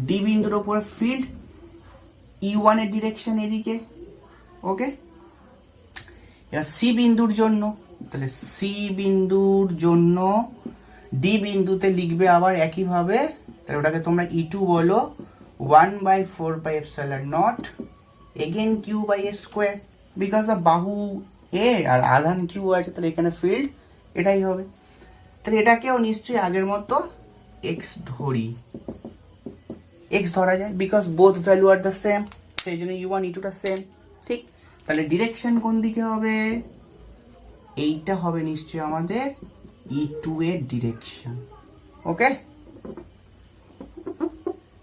ডি বিন্দুর উপরে ফিল্ড E1 এর ডিরেকশন এদিকে, ওকে। এবার সি বিন্দুর জন্য, তাহলে সি বিন্দুর জন্য ডি বিন্দুতে লিখবে আবার একইভাবে, তাহলে ওটাকে তোমরা E2 বলো 1/4πε0 again Q by a square, because the বাহু এ আর আধান কিউ আছে, তাহলে এখানে ফিল্ড এটাই হবে। তাহলে এটাকেও নিশ্চয়ই আগের মতো এক্স ধরি, এক্স ধরা যায়, because both value are the same, সেই জন্য U1 E2 টা সেম, ঠিক। তাহলে ডিরেকশন কোন দিকে হবে? এইটা হবে নিশ্চয়ই আমাদের E2 এর ডিরেকশন, ওকে।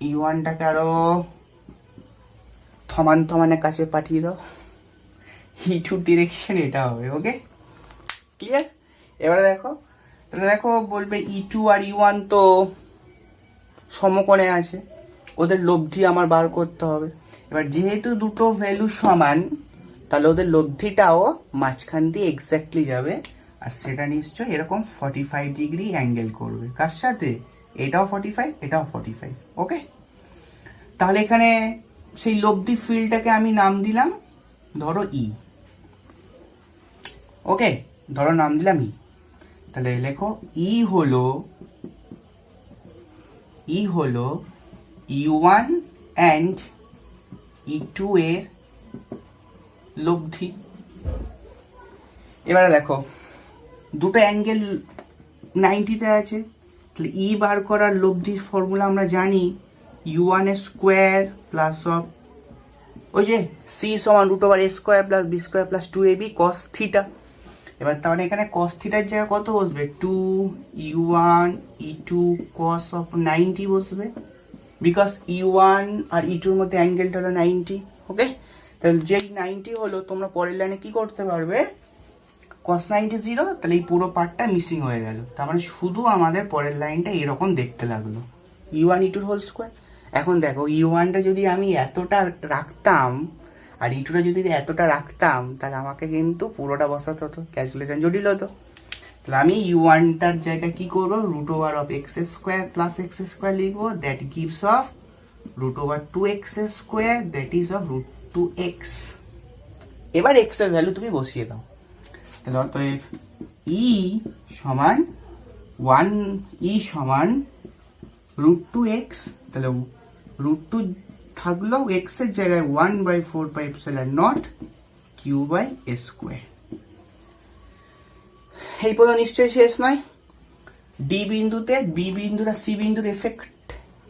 E1 টাকে আরো থমানের কাছে পাঠিয়ে দাও, E2 ডিরেকশন এটা হবে, ওকে, ক্লিয়ার। এবারে দেখো, তাহলে দেখো বলবে E2 আর E1 তো সমকোণে আছে, ওদের লব্ধি আমার বার করতে হবে। এবার যেহেতু দুটো ভ্যালু সমান, তাহলে ওদের লব্ধিটাও মাঝখান দিয়ে এক্স্যাক্টলি যাবে, আর সেটা নিশ্চয় এরকম 45 ডিগ্রি অ্যাঙ্গেল করবে, কার সাথে? এটাও 45, এটাও 45, ওকে। তাহলে এখানে সেই লব্ধি ফিল্ডটাকে আমি নাম দিলাম ধরো ই, ওকে, ধরো নাম দিলাম ই। তাহলে লেখো ই হলো U1 and E2 এর লব্ধি। এবারে দেখো দুটো অ্যাঙ্গেল 90-তে আছে, তাহলে ই বার করার লব্ধির ফর্মুলা আমরা জানি, U1 স্কোয়ার প্লাস অফ ওই যে সি সমান √a square plus B square প্লাস 2ab cos থিটা। এবার তাহলে এখানে cos থিটার জায়গায় কত বসবে? 2U1 E2 cos of 90 বসবে, বিকজ U1 আর E2 এর মধ্যে অ্যাঙ্গেলটা হলো 90, ওকে। তাহলে যেই 90 হলো, তোমরা পরের লাইনে কি করতে পারবে? cos 90 0, তাহলে এই পুরো পার্টটা মিসিং হয়ে গেল, তার মানে শুধু আমাদের পরের লাইনটা এরকম দেখতে লাগলো, U1 E2 হোল স্কোয়ার। এখন দেখো U1টা যদি আমি এতটা রাখতাম আর E2টা যদি এতটা রাখতাম, তাহলে আমাকে কিন্তু পুরোটা বসাতে হতো, ক্যালকুলেশন জটিল হতো। তাহলে আমি U1টার জায়গায় কি করবো? √x square plus x square লিখবো, that gives of √2x square, that is of √2x। এবার x এর ভ্যালু তুমি বসিয়ে দাও, তাহলে অতএব E সমান √2x, তাহলে √2 থাকলো x এর জায়গায় 1/4πε0 q বাই a স্কোয়ার। এই পর্যন্ত নিশ্চয়ই শেষ নয়। ডি বিন্দুতে বি বিন্দুর আর সি বিন্দুর এফেক্ট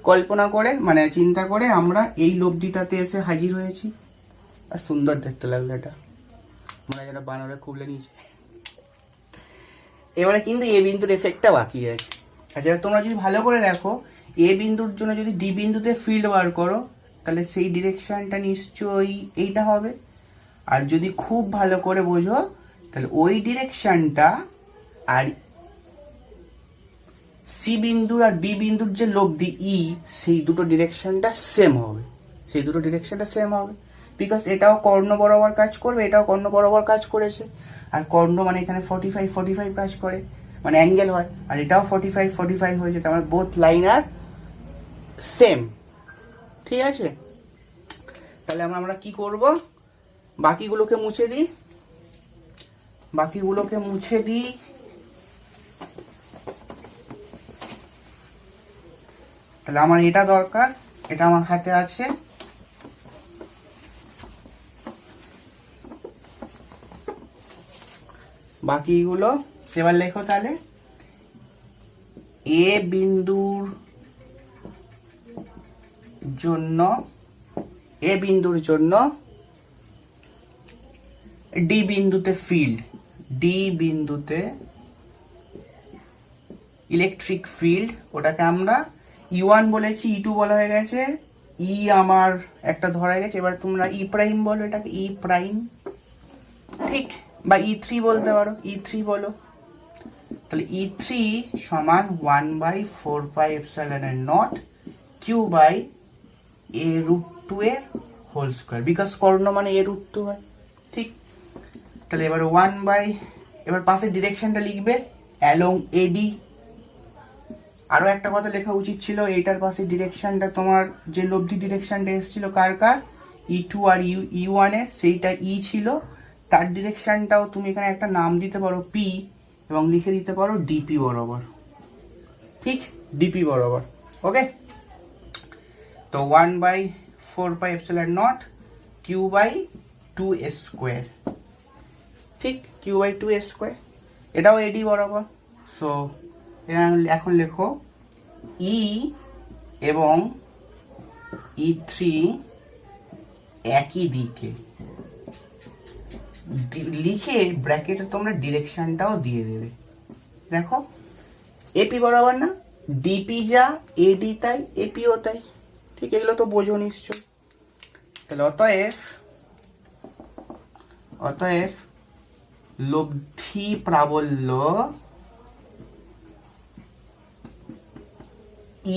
কল্পনা করে মানে চিন্তা করে আমরা এই লব্ধিটাতে এসে হাজির হয়েছি। আর সুন্দর দেখতে লাগলো এটা, মনে হয় যেন বানরে খুবলে নিয়েছে। এবারে কিন্তু এ বিন্দুর এফেক্টটা বাকি আছে। আচ্ছা, তোমরা যদি ভালো করে দেখো, এ বিন্দুর জন্য যদি ডি বিন্দুতে ফিল্ড বার করো, তাহলে সেই ডিরেকশনটা নিশ্চয়ই এইটা হবে। আর যদি খুব ভালো করে বোঝো, তাহলে ওই ডিরেকশনটা আর সি বিন্দুর আর বি বিন্দুর যে লব্ধি ই, সেই দুটো ডিরেকশনটা সেম হবে, সেই দুটো ডিরেকশনটা সেম হবে। বিকজ এটাও কর্ণ বরাবর কাজ করবে, এটাও কর্ণ বরাবর কাজ করেছে। আর কর্ণ মানে এখানে 45 কাজ করে, মানে অ্যাঙ্গেল হয়। আর এটাও 45 হয়েছে, তার মানে বোথ লাইন আর সেম। ঠিক আছে, তাহলে আমরা কি করব, বাকিগুলোকে মুছে দিই, বাকিগুলোকে মুছে দিই। তাহলে আমার এটা দরকার, এটা আমার হাতে আছে। বাকিগুলো এবার লেখো তাহলে। এ বিন্দুর জন্য ডি বিন্দুতে ফিল্ড, ডি বিন্দুতে ইলেকট্রিক ফিল্ড, ওটাকে আমরা E1 বলেছি, E2 বলা হয়ে গেছে, ই আমার একটা ধরা গেছে। এবার তোমরা ই প্রাইম বলো, এটাকে ই প্রাইম, ঠিক, বা E3 বলতে পারো, E3 বলো। তাহলে E3 সমান 1/4πε0 Q/a√2 এর হোল স্কয়ার, বিকজ কর্ণ মানে a√2 হয়। ঠিক, তাহলে এবার এবার পাশের ডিরেকশনটা লিখবে অ্যালং এডি। আরো একটা কথা লেখা উচিত ছিল, এইটার পাশে ডিরেকশনটা তোমার যে লব্ধি ডিরেকশনটা এসেছিল কার E2 আর E1 এর, সেইটা ই ছিল। তার ডিরেকশনটাও তুমি এখানে একটা নাম দিতে পারো পি, এবং লিখে দিতে পারো ডিপি বরাবর। ঠিক, ডিপি বরাবর। ওকে, তো 1/4πε0 Q/2a²। ঠিক, Q/2a², এটাও এডি বরাবর। সো এখন লেখো ই এবং E3 একই দিকে, লিখে ব্র্যাকেটে তোমরা ডিরেকশনটাও দিয়ে দেবে। দেখো এপি বরাবর না, ডিপি যা এডি তাই, এপিও তাই। ঠিক, এগুলো তো বোঝো নিশ্চয়। তাহলে অতএব লব্ধি প্রাবল্য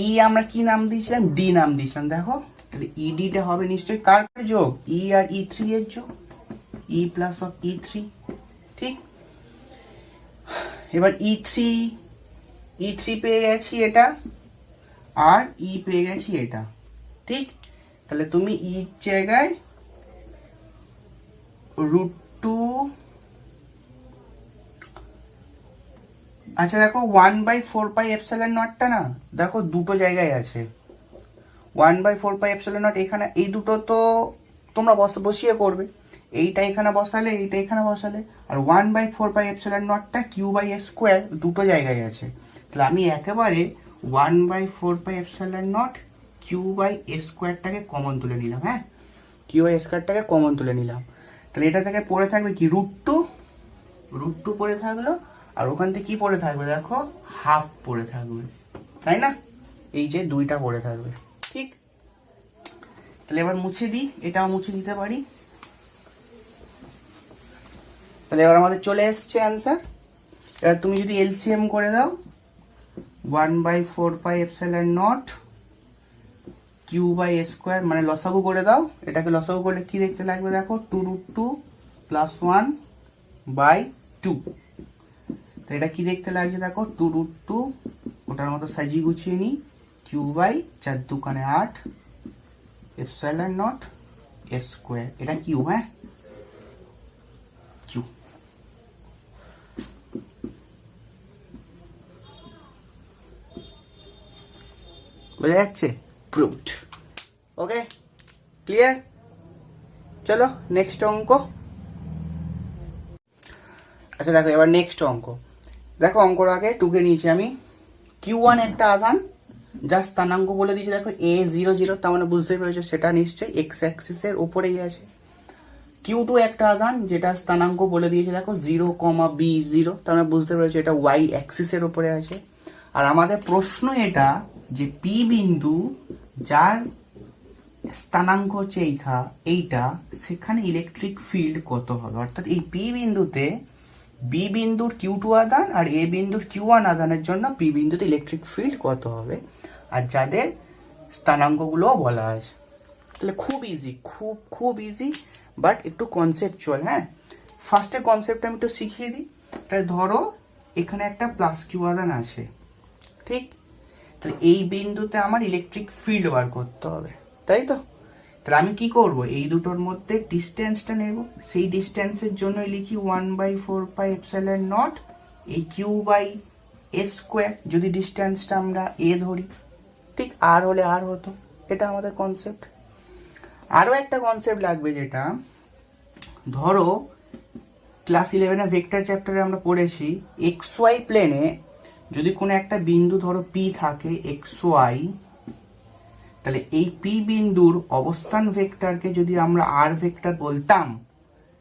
ই আমরা কি নাম দিয়েছিলাম, ডি নাম দিয়েছিলাম। দেখো তাহলে ইডিটা হবে নিশ্চয়ই কার যোগ, ই আর E3 এর যোগ, ই প্লাস অফ E3। ঠিক, এবার E3 পেয়ে গেছি এটা, আর ই পেয়ে গেছি এটা। ঠিক, তাহলে তুমি ই জায়গায় √2, আচ্ছা দেখো 1/4πε0টা না, দেখো দুটো জায়গায় আছে। 1/4πε0 এখানে, এই দুটো তো তোমরা বসিয়ে করবে, এইটা এখানে বসালে, এইটা এখানে বসালে। আর 1/4πε0টা Q/a² দুটো জায়গায় আছে। তাহলে আমি একেবারে 1/4πε0 Q/a²টাকে কমন তুলে নিলাম। হ্যাঁ, Q/a²টাকে কমন তুলে নিলাম। তাহলে এটা থেকে পড়ে থাকবে কি, √2 পড়ে থাকলো। আর ওখান থেকে কি পড়ে থাকবে, দেখো হাফ পড়ে থাকবে, তাই না? এই যে দুইটা পড়ে থাকবে। ঠিক, তাহলে এবার মুছে দিই, এটাও মুছে দিতে পারি। তাহলে এবার আমাদের চলে এসছে অ্যান্সার। এবার তুমি যদি এলসিএম করে দাও, 1/4πε0 Q/a² মানে লসাগু করে দাও, এটাকে লসাগু করলে কি দেখতে লাগবে, দেখো 2√2 + 1/2। তো এটা কি দেখতে লাগছে, দেখো 2√2, ওটার মতো সাজিয়ে গুছিয়ে নি, Q/4 দুকানে 8 ε0 a²। এটা কিউ, হ্যাঁ কিউ। বোঝা যাচ্ছে? প্রুভড। ওকে, ক্লিয়ার? চলো নেক্সট অঙ্ক। আচ্ছা দেখো, এবার নেক্সট অঙ্ক দেখো। অঙ্কর আগে টুকে নিয়েছি আমি। Q1 একটা আধান, যা স্থানাঙ্ক বলে দিয়েছে দেখো a00, তার মানে বুঝতে পেরেছো সেটা নিশ্চয়ই এক্স অ্যাক্সিসের উপরেই আছে। Q2 একটা আধান যেটা স্থানাঙ্ক বলে দিয়েছে দেখো 0,b0, তার মানে বুঝতে পেরেছো এটা ওয়াই অ্যাক্সিসের উপরে আছে। আর আমাদের প্রশ্ন এটা যে পি বিন্দু যার স্থানাঙ্ক হচ্ছে এইটা, সেখানে ইলেকট্রিক ফিল্ড কত হবে, অর্থাৎ এই পি বিন্দুতে বি বিন্দুর Q2 আধান আর এ বিন্দুর Q1 আধানের জন্য পি বিন্দুতে ইলেকট্রিক ফিল্ড কত হবে, আর যাদের স্থানাঙ্কগুলোও বলা আছে। তাহলে খুব ইজি, খুব ইজি, বাট একটু কনসেপচুয়াল। হ্যাঁ, ফার্স্টে কনসেপ্ট আমি একটু শিখিয়ে দিই। তাহলে ধরো এখানে একটা প্লাস কিউ আধান আছে, ঠিক? তাহলে এই বিন্দুতে আমার ইলেকট্রিক ফিল্ড বার করতে হবে, তাই তো? তাহলে আমি কি করব, এই দুটোর মধ্যে ডিস্টেন্সটা নেব, সেই ডিস্টেন্সের জন্য লিখি 1/4πε0 এই Q/a², যদি ডিস্টেন্সটা আমরা a ধরি, ঠিক? আর হলে আর হতো, এটা আমাদের কনসেপ্ট। আরো একটা কনসেপ্ট লাগবে, যেটা ধরো ক্লাস 11 ভেক্টর চ্যাপ্টারে আমরা পড়েছি, XY প্লেনে যদি কোনো একটা বিন্দু ধরো P থাকে XY, তাহলে এই P বিন্দুর অবস্থান ভেক্টরকে যদি আমরা R ভেক্টর বলতাম,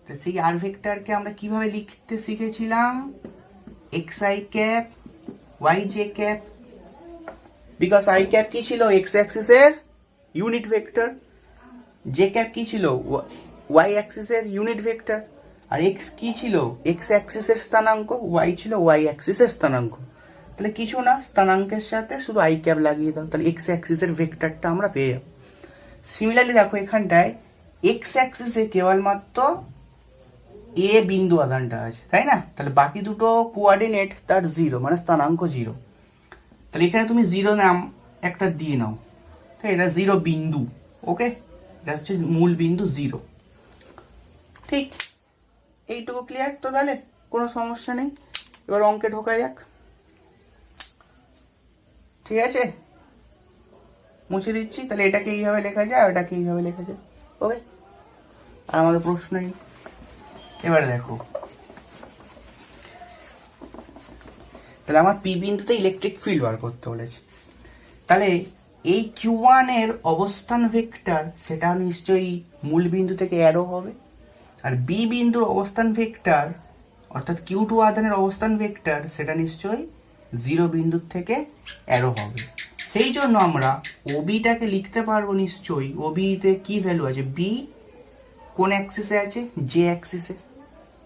তাহলে সেই R ভেক্টরকে আমরা কিভাবে লিখতে শিখেছিলাম, xi cap yj cap, because i cap কি ছিল, x অ্যাক্সিসের ইউনিট ভেক্টর, j ক্যাপ কি ছিল, y অ্যাক্সিসের ইউনিট ভেক্টর, আর x কি ছিল, x অ্যাক্সিসের স্থানাঙ্ক, y ছিল y অ্যাক্সিসের স্থানাঙ্ক। তাহলে কিছু না, স্থানাঙ্কের সাথে শুধু i ক্যাপ লাগিয়ে দাও, তাহলে x অ্যাক্সিসের ভেক্টরটা আমরা পেয়ে যাব। সিমিলারলি দেখো এখানটায় x অ্যাক্সিসে কেবলমাত্র a বিন্দু আধানটা আছে, তাই না? তাহলে বাকি দুটো কোঅর্ডিনেট তার 0, মানে স্থানাঙ্ক 0। তাহলে এখানে তুমি 0 নাম একটা দিয়ে নাও, ঠিক? এটা 0 বিন্দু, ওকে? এটা হচ্ছে মূল বিন্দু 0, ঠিক? এইটুকু ক্লিয়ার তো? তাহলে কোনো সমস্যা নেই। এবার অঙ্কে ঢোকা যাক, ঠিক আছে? মুছে দিচ্ছি। তাহলে এটাকে এইভাবে লেখা যায়, ওটাকে এইভাবে লেখা যায়, ওকে? আর আমাদের প্রশ্ন নেই। এবারে দেখো, তাহলে আমার পি বিন্দুতে ইলেকট্রিক ফিল্ড বার করতে বলেছে। তাহলে এই Q1 এর অবস্থান ভেক্টর সেটা নিশ্চয়ই মূল বিন্দু থেকে অ্যারো হবে, আর বি বিন্দুর অবস্থান ভেক্টর অর্থাৎ Q2 আধানের অবস্থান ভেক্টর সেটা নিশ্চয়ই 0 বিন্দু থেকে অ্যারো হবে। সেই জন্য আমরা ওবিটাকে লিখতে পারবো নিশ্চয়ই, ওবিতে কি ভ্যালু আছে, বি কোন অ্যাক্সিসে আছে, জে অ্যাক্সিসে,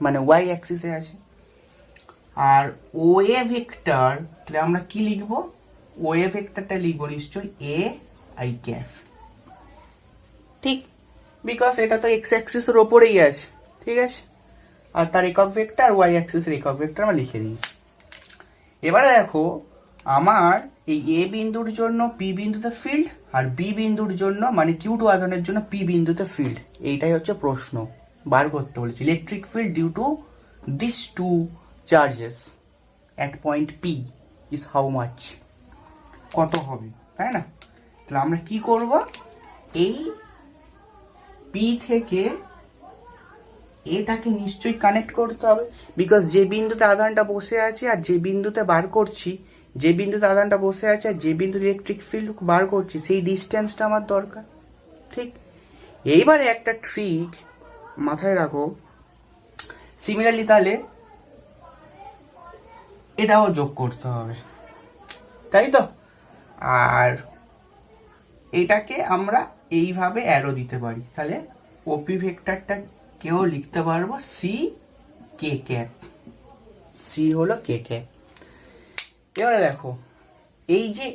মানে ওয়াই অ্যাক্সিসে আছে। আর ওএ ভেক্টর, তাহলে আমরা কি লিখবো, ওএ ভেক্টরটা লিখবো নিশ্চয়ই এ আই ক্যাপ, ঠিক? বিকজ এটা তো এক্স অ্যাক্সিসের ওপরেই আছে, ঠিক আছে? আর তার একক ভেক্টর ওয়াই অ্যাক্সিসের একক ভেক্টর আমরা লিখে দিয়েছি। এবারে দেখো আমার এই এ বিন্দুর জন্য পি বিন্দুতে ফিল্ড, আর বি বিন্দুর জন্য মানে Q2 আধানের জন্য পি বিন্দুতে ফিল্ড, এইটাই হচ্ছে প্রশ্ন, বার করতে বলেছি। Electric field due to this two charges at point P is how much, কত হবে, তাই না? তাহলে আমরা কি করব, এই P থেকে এটাকে নিশ্চয়ই কানেক্ট করতে হবে, বিকজ যে বিন্দুতে আধানটা বসে আছে আর যে বিন্দুতে বার করছি, যে বিন্দুতে আধানটা বসে আছে আর যে বিন্দুতে ইলেকট্রিক ফিল্ড বার করছি, সেই ডিস্টেন্সটা আমার দরকার, ঠিক? এইবারে একটা ট্রিক মাথায় রাখো, সিমিলারলি তাহলে এটাও যোগ করতে হবে, তাই তো? আর এটাকে আমরা এইভাবে অ্যারো দিতে পারি, তাহলে ওপি ভেক্টরটা কেউ লিখতে পারবো সি কে ক্যাপ, সি হলো কে ক্যাপ। এবারে দেখো এই যে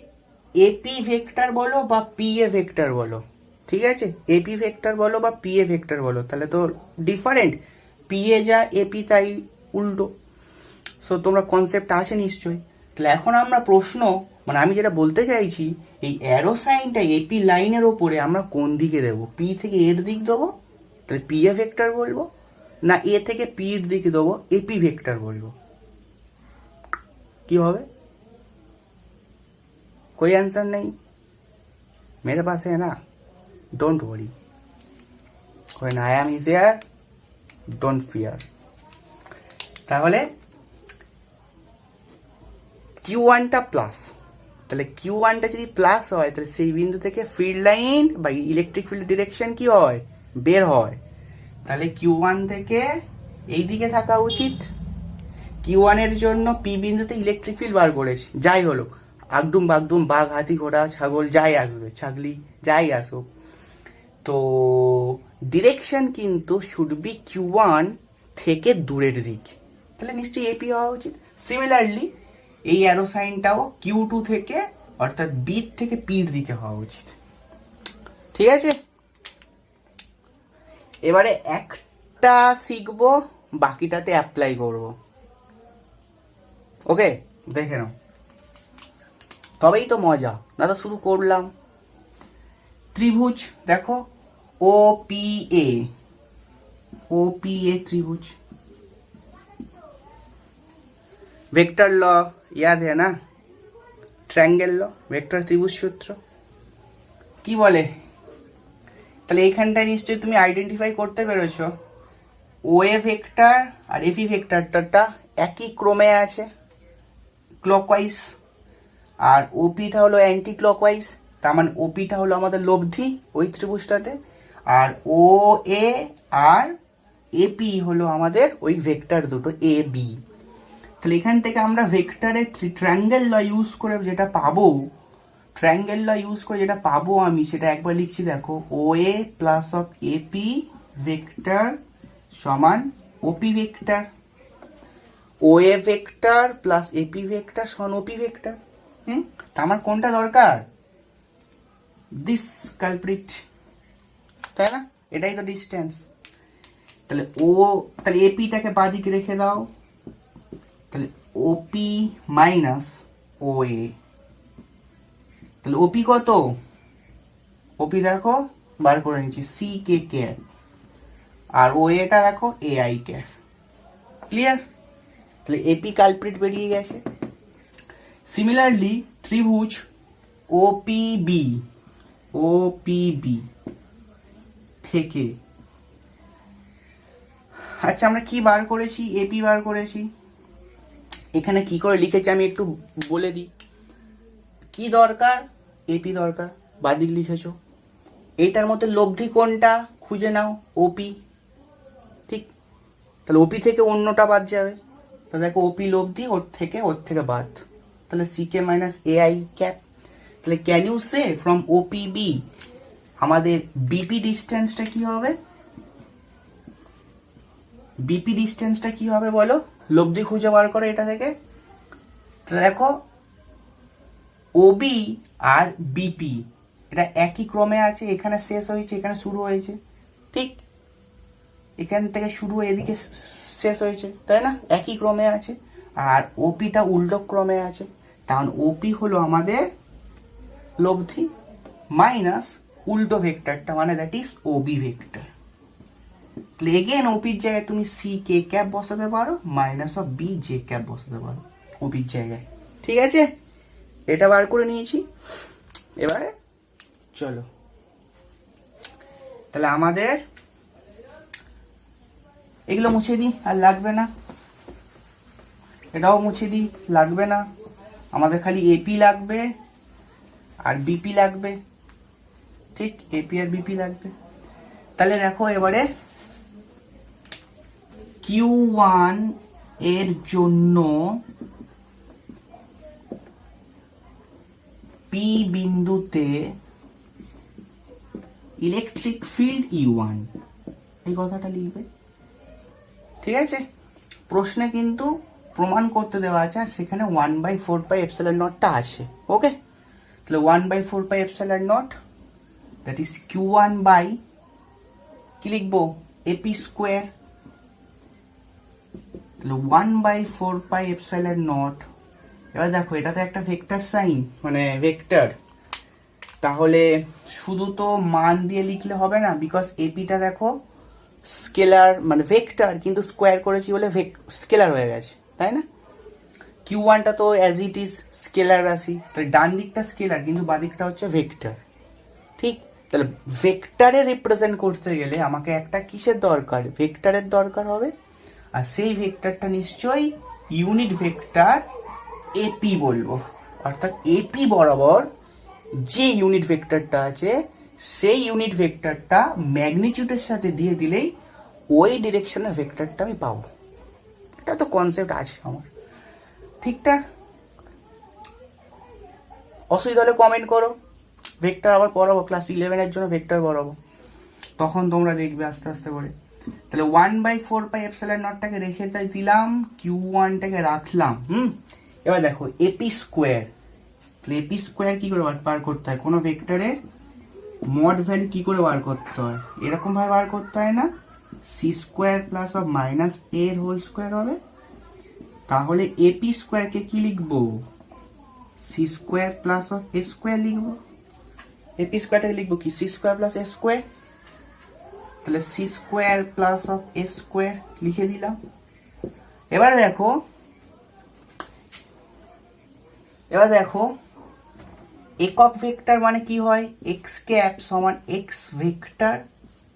এপি ভেক্টর বলো বা পি এ ভেক্টর বলো, ঠিক আছে? এপি ভেক্টর বলো বা পি এ ভেক্টর বলো, তাহলে তো ডিফারেন্ট, পি এ যা এপি তাই উল্টো। সো তোমরা কনসেপ্ট আছে নিশ্চয়ই। তাহলে এখন আমরা প্রশ্ন, মানে আমি যেটা বলতে চাইছি, এই অ্যারো সাইনটা এপি লাইনের ওপরে আমরা কোন দিকে দেবো, পি থেকে এর দিক দেবো তাহলে পি এ ভেক্টর বলবো, না এ থেকে পি এর দিকে দেবো এপি ভেক্টর বলবো, কি হবে? कोई आंसर नहीं मेरे पास है ना, don't worry, when I am is here don't fear। তাহলে Q1 টা প্লাস তাহলে Q1টা যদি প্লাস হয় তাহলে সেই বিন্দু থেকে ফিল্ড লাইন বা ইলেকট্রিক ফিল্ড ডিরেকশন কি হয়, বের হয়। তাহলে Q1 থেকে এই দিকে থাকা উচিত। Q1 এর জন্য পি বিন্দুতে ইলেকট্রিক ফিল্ড বার করেছি, যাই হলো আগডুম বাগডুম, বাঘ হাতি ঘোড়া ছাগল যাই আসবে, ছাগলি যাই আসুক, তো ডিরেকশন কিন্তু শুড বি Q1 থেকে দূরের দিক, তাহলে নিশ্চয়ই এপি হওয়া উচিত। সিমিলারলি এই অ্যারো সাইনটাও Q2 থেকে অর্থাৎ বি থেকে পির দিকে হওয়া উচিত। ঠিক আছে, এবারে একটা শিখবো, বাকিটাতে অ্যাপ্লাই করব। ওকে, দেখে নাও, তবেই তো মজা, না তো শুধু করলাম। ত্রিভুজ দেখো, OPA, OPA ত্রিভুজ। वेक्टर लॉ याद है ना, ট্রায়াঙ্গেল ল, ভেক্টর ত্রিভুজ সূত্র কি বলে? তাহলে এইখানটায় নিশ্চয়ই তুমি আইডেন্টিফাই করতে পেরেছো ওএ ভেক্টর আর এপি ভেক্টরটা একই ক্রমে আছে ক্লকওয়াইজ, আর ওপিটা হলো অ্যান্টি ক্লকওয়াইজ, তার মানে ওপিটা হলো আমাদের লব্ধি ওই ত্রিভুজটাতে, আর ও এ আর এপি হলো আমাদের ওই ভেক্টর দুটো এ বি। তাহলে এখান থেকে আমরা ভেক্টরে ট্রায়াঙ্গেল ল ইউজ করে যেটা পাবো, ট্রায়াঙ্গেল ল ইউজ করে যেটা পাবো আমি সেটা একবার লিখছি দেখো, O A plus of AP vector সমান OP vector, O A vector plus AP vector সমান ওপি ভেক্টর। তা আমার কোনটা দরকার? দিস কালপ্রিট, তাই না? এটাই তো ডিস্টেন্স। তাহলে এপিটাকে বাদিকে রেখে দাও, তাহলে ওপি মাইনাস ও এ, তাহলে ওপি কত? ওপি দেখো বার করে নিচ্ছি সি কে ক্যাপ, আর ও এটা দেখো এ আই ক্যাপ। ক্লিয়ার? তাহলে এপি কালপ্রিট বেরিয়ে গেছে। সিমিলারলি ত্রিভুজ ওপিবি, ওপিবি থেকে আচ্ছা আমরা কি বার করেছি? এপি বার করেছি। এখানে কি করে লিখেছি আমি একটু বলে দিই। কি দরকার? এপি দরকার, বাদিক লিখেছো। এইটার মধ্যে লব্ধি কোনটা খুঁজে নাও, ওপি। ঠিক, তাহলে ওপি থেকে অন্যটা বাদ যাবে, তাহলে দেখো ওপি লব্ধি ওর থেকে বাদ, তাহলে সিকে মাইনাস এ আই ক্যাপ। তাহলে ক্যান ইউ সে ফ্রম ওপিবি আমাদের বিপি ডিস্টেন্সটা কি হবে? বিপি ডিস্টেন্সটা কি হবে বলো? লব্ধি খুঁজে বার করো এটা থেকে। দেখো ওবি আর বিপি এটা একই ক্রমে আছে, এখানে শেষ হয়েছে এখানে শুরু হয়েছে, ঠিক এখান থেকে শুরু হয়ে এদিকে শেষ হয়েছে, তাই না? একই ক্রমে আছে। আর ওপিটা উল্টো ক্রমে আছে, কারণ ওপি হলো আমাদের লব্ধি মাইনাস উল্টো ভেক্টরটা, মানে that is OB vector. Again ওপির জায়গায় তুমি সি কে ক্যাপ বসাতে পারো, minus of B J cap বসাতে পারো ওপির জায়গায়। ঠিক আছে, এটা বার করে নিয়েছি। এবারে চলো, তাহলে আমাদের এগুলো মুছে দিই, আর লাগবে না। এটাও মুছে দিই, লাগবে না। আমাদের খালি এপি লাগবে আর বিপি লাগবে, ঠিক এপি আর বিপি লাগবে। তাহলে দেখো এবারে Q1 এর জন্য পি বিন্দুতে ইলেকট্রিক ফিল্ড E1, এই কথাটা লিখবে। ঠিক আছে, প্রশ্নে কিন্তু প্রমাণ করতে দেওয়া আছে, আর সেখানে 1/4πε0টা আছে। ওকে, তাহলে 1/4πε0 দ্যাট ইজ Q1 বাই কি লিখবো? AP square. তাহলে 1/4πε0। এবার দেখো এটা তো একটা ভেক্টর সাইন, মানে ভেক্টর, তাহলে শুধু তো মান দিয়ে লিখলে হবে না, বিকজ এপিটা দেখো স্কেলার মানে ভেক্টর, কিন্তু স্কোয়ার করেছি বলে স্কেলার হয়ে গেছে, তাই না? Q1টা তো অ্যাজ ইট ইজ স্কেলার রাশি, তাহলে ডান দিকটা স্কেলার কিন্তু বাঁ দিকটা হচ্ছে ভেক্টর। ঠিক, তাহলে ভেক্টরে রিপ্রেজেন্ট করতে গেলে আমাকে একটা কিসের দরকার? ভেক্টরের দরকার হবে, আর সেই ভেক্টরটা নিশ্চয়ই ইউনিট ভেক্টর এপি বলবো, অর্থাৎ এপি বরাবর যে ইউনিট ভেক্টরটা আছে সেই ইউনিট ভেক্টরটা ম্যাগনিটিউডের সাথে দিয়ে দিলেই ওই ডিরেকশনের ভেক্টরটা আমি পাবো। এটা তো কনসেপ্ট আছে আমার, ঠিকঠাক? অসুবিধা হলে কমেন্ট করো, ভেক্টর আবার পড়াবো, ক্লাস 11-এর জন্য ভেক্টর পড়াবো, তখন তোমরা দেখবে আস্তে আস্তে করে। তাহলে 1/4πε0টাকে রেখে দিলাম, Q1টাকে রাখলাম। এবার দেখো এপি স্কোয়ার, তাহলে এপি স্কোয়ার কি করে বার করতে হয়? কোনো ভেক্টরের মড ভ্যালু কি করে বার করতে হয়? এরকম ভাবে বার করতে হয় না, C square plus of minus A এর হোল স্কোয়ার হবে। তাহলে এপি স্কোয়ারকে কি লিখবো? C square plus of A square লিখবো। এপি স্কোয়ারটাকে লিখবো কি? C square plus A square. তাহলে C square plus of A square লিখে দিলাম। এবার দেখো একক ভেক্টর মানে কি হয়? এক্স ক্যাপ সমান এক্স ভেক্টর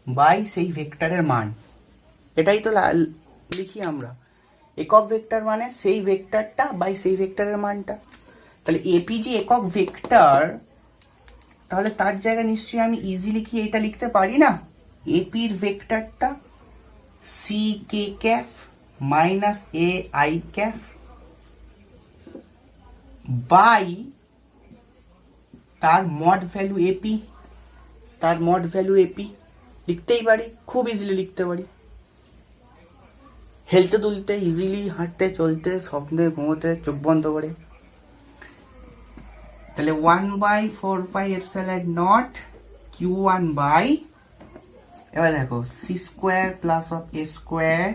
বাই সেই ভেক্টরের মান, এটাই তো লিখি আমরা। একক ভেক্টর মানে সেই ভেক্টরটা বাই সেই ভেক্টরের মানটা। তাহলে এপি যে একক ভেক্টর, তাহলে তার জায়গায় নিশ্চয়ই আমি ইজিলি কি এটা লিখতে পারি না? এপির ভেক্টরটা C K cap minus A I cap by তার মড ভ্যালু এপি, তার মড ভ্যালু এপি লিখতেই পারি, খুব ইজিলি লিখতে পারি। হেলতে তুলতে ইজিলি, হাঁটতে চলতে স্বপ্নে ঘুমোতে চোখ বন্ধ করে। তাহলে 1/4πε0 Q1 বাই, এবার দেখো C square plus of A square,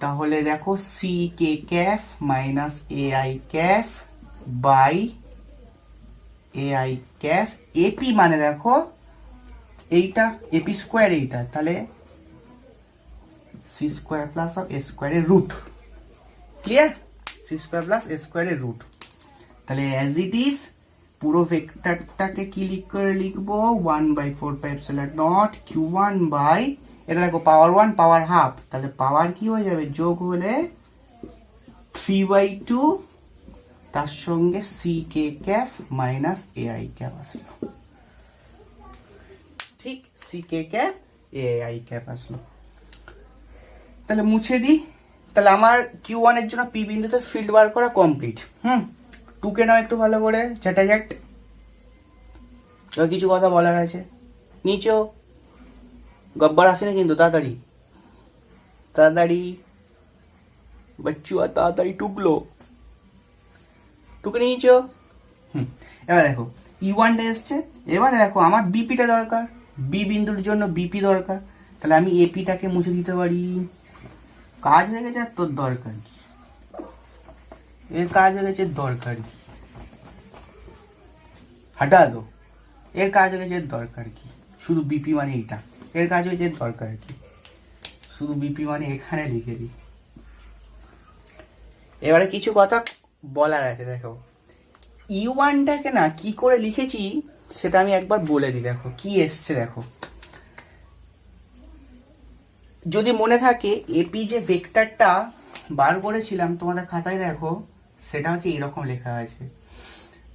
তাহলে দেখো C K cap minus A I cap by A I cap. AP মানে দেখো এইটা এপি স্কোয়ার, এইটা তাহলে C square plus of A স্কোয়ারের root. Clear? C square plus A স্কোয়ারের root. তাহলে অ্যাজ ইট ইজ পুরো ভেক্টরটাকে কি করে লিখবো? 1/4πε0 Q1 বাই, এটা দেখো পাওয়ার 1 পাওয়ার হাফ, তাহলে পাওয়ার কি হয়ে যাবে? যোগ হলে 3/2, তার সঙ্গে C K cap minus A I cap আসলো। ঠিক, C K cap A I cap আসলো। তাহলে মুছে দিই। তাহলে আমার Q1 এর জন্য পি বিন্দুতে ফিল্ড বার করা কমপ্লিট। টুকে নাও একটু ভালো করে চ্যাটাজ্যাট। কিছু কথা বলার আছে নিচেও, গব্বর আসেনি কিন্তু, তাড়াতাড়ি তাড়াতাড়ি বাচ্চুয়া, তাড়াতাড়ি টুকলো, টুকে নিয়েছো। এবার দেখো E1টা এসছে। এবারে দেখো আমার বিপিটা দরকার, বি বিন্দুর জন্য বিপি দরকার। তাহলে আমি এপিটাকে মুছে দিতে পারি। কাজ হয়ে গেছে, আর তোর দরকার কি? এর কাজ হয়ে গেছে, দরকার কি? হাঁটা দো। এর কাজ হয়ে গেছে, দরকার কি? শুধু বিপি মানে এইটা, এর কাজ হয়েছে দরকার কি? শুধু বিপি মানে এখানে লিখে দিই। এবারে কিছু কথা বলার আছে। দেখো E1টাকে না কি করে লিখেছি সেটা আমি একবার বলে দিই। দেখো কি এসছে, দেখো যদি মনে থাকে এপি যে ভেক্টরটা বার করেছিলাম তোমাদের খাতায়, দেখো সেটা হচ্ছে এরকম লেখা আছে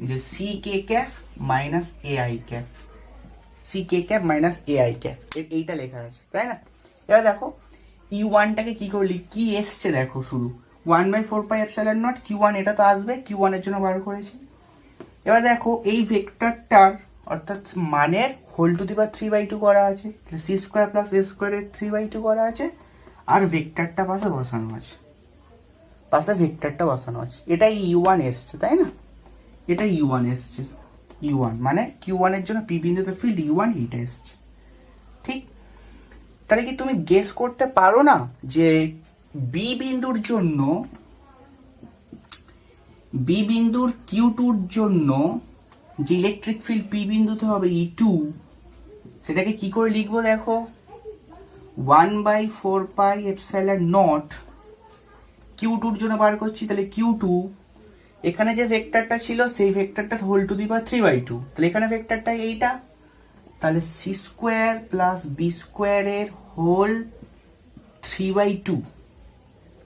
যে C K cap minus A I cap, C K cap minus A I cap, এইটা লেখা আছে, তাই না? এবার দেখো E1টাকে কি করলি, কি এসছে দেখো, শুধু 1/4πε0 Q1, এটা তো আসবে, Q1 এর জন্য বার করেছি। এবার দেখো এই ভেক্টরটার অর্থাৎ মানের হোল টু দি পাওয়ার 3/2 করা আছে, সি স্কোয়ার প্লাস এ স্কোয়ারের 3/2 করা আছে, আর ভেক্টরটা পাশে বসানো আছে, পাশে ভেক্টরটা বসানো আছে। এটাই U1 এসছে, তাই না? এটা U1 এসছে। U1 মানে Q1 এর জন্য পি বিন্দুতে ফিল্ড U1 এইটা এসছে। ঠিক, তাহলে কি তুমি গেস করতে পারো না যে বি বিন্দুর জন্য, বি বিন্দুর Q2-র জন্য যে ইলেকট্রিক ফিল্ড পি বিন্দুতে হবে E2, সেটাকে কি করে লিখবো? দেখো 1/4πε0 Q2-র জন্য বার করছি। তাহলে Q2 এখানে যে ভেক্টরটা ছিল সেই ভেক্টরটা হোল টু দি পাওয়ার 3/2, তাহলে এখানে ভেক্টরটা এইটা, তাহলে সি স্কোয়ার প্লাস বি স্কোয়ারের হোল 3/2।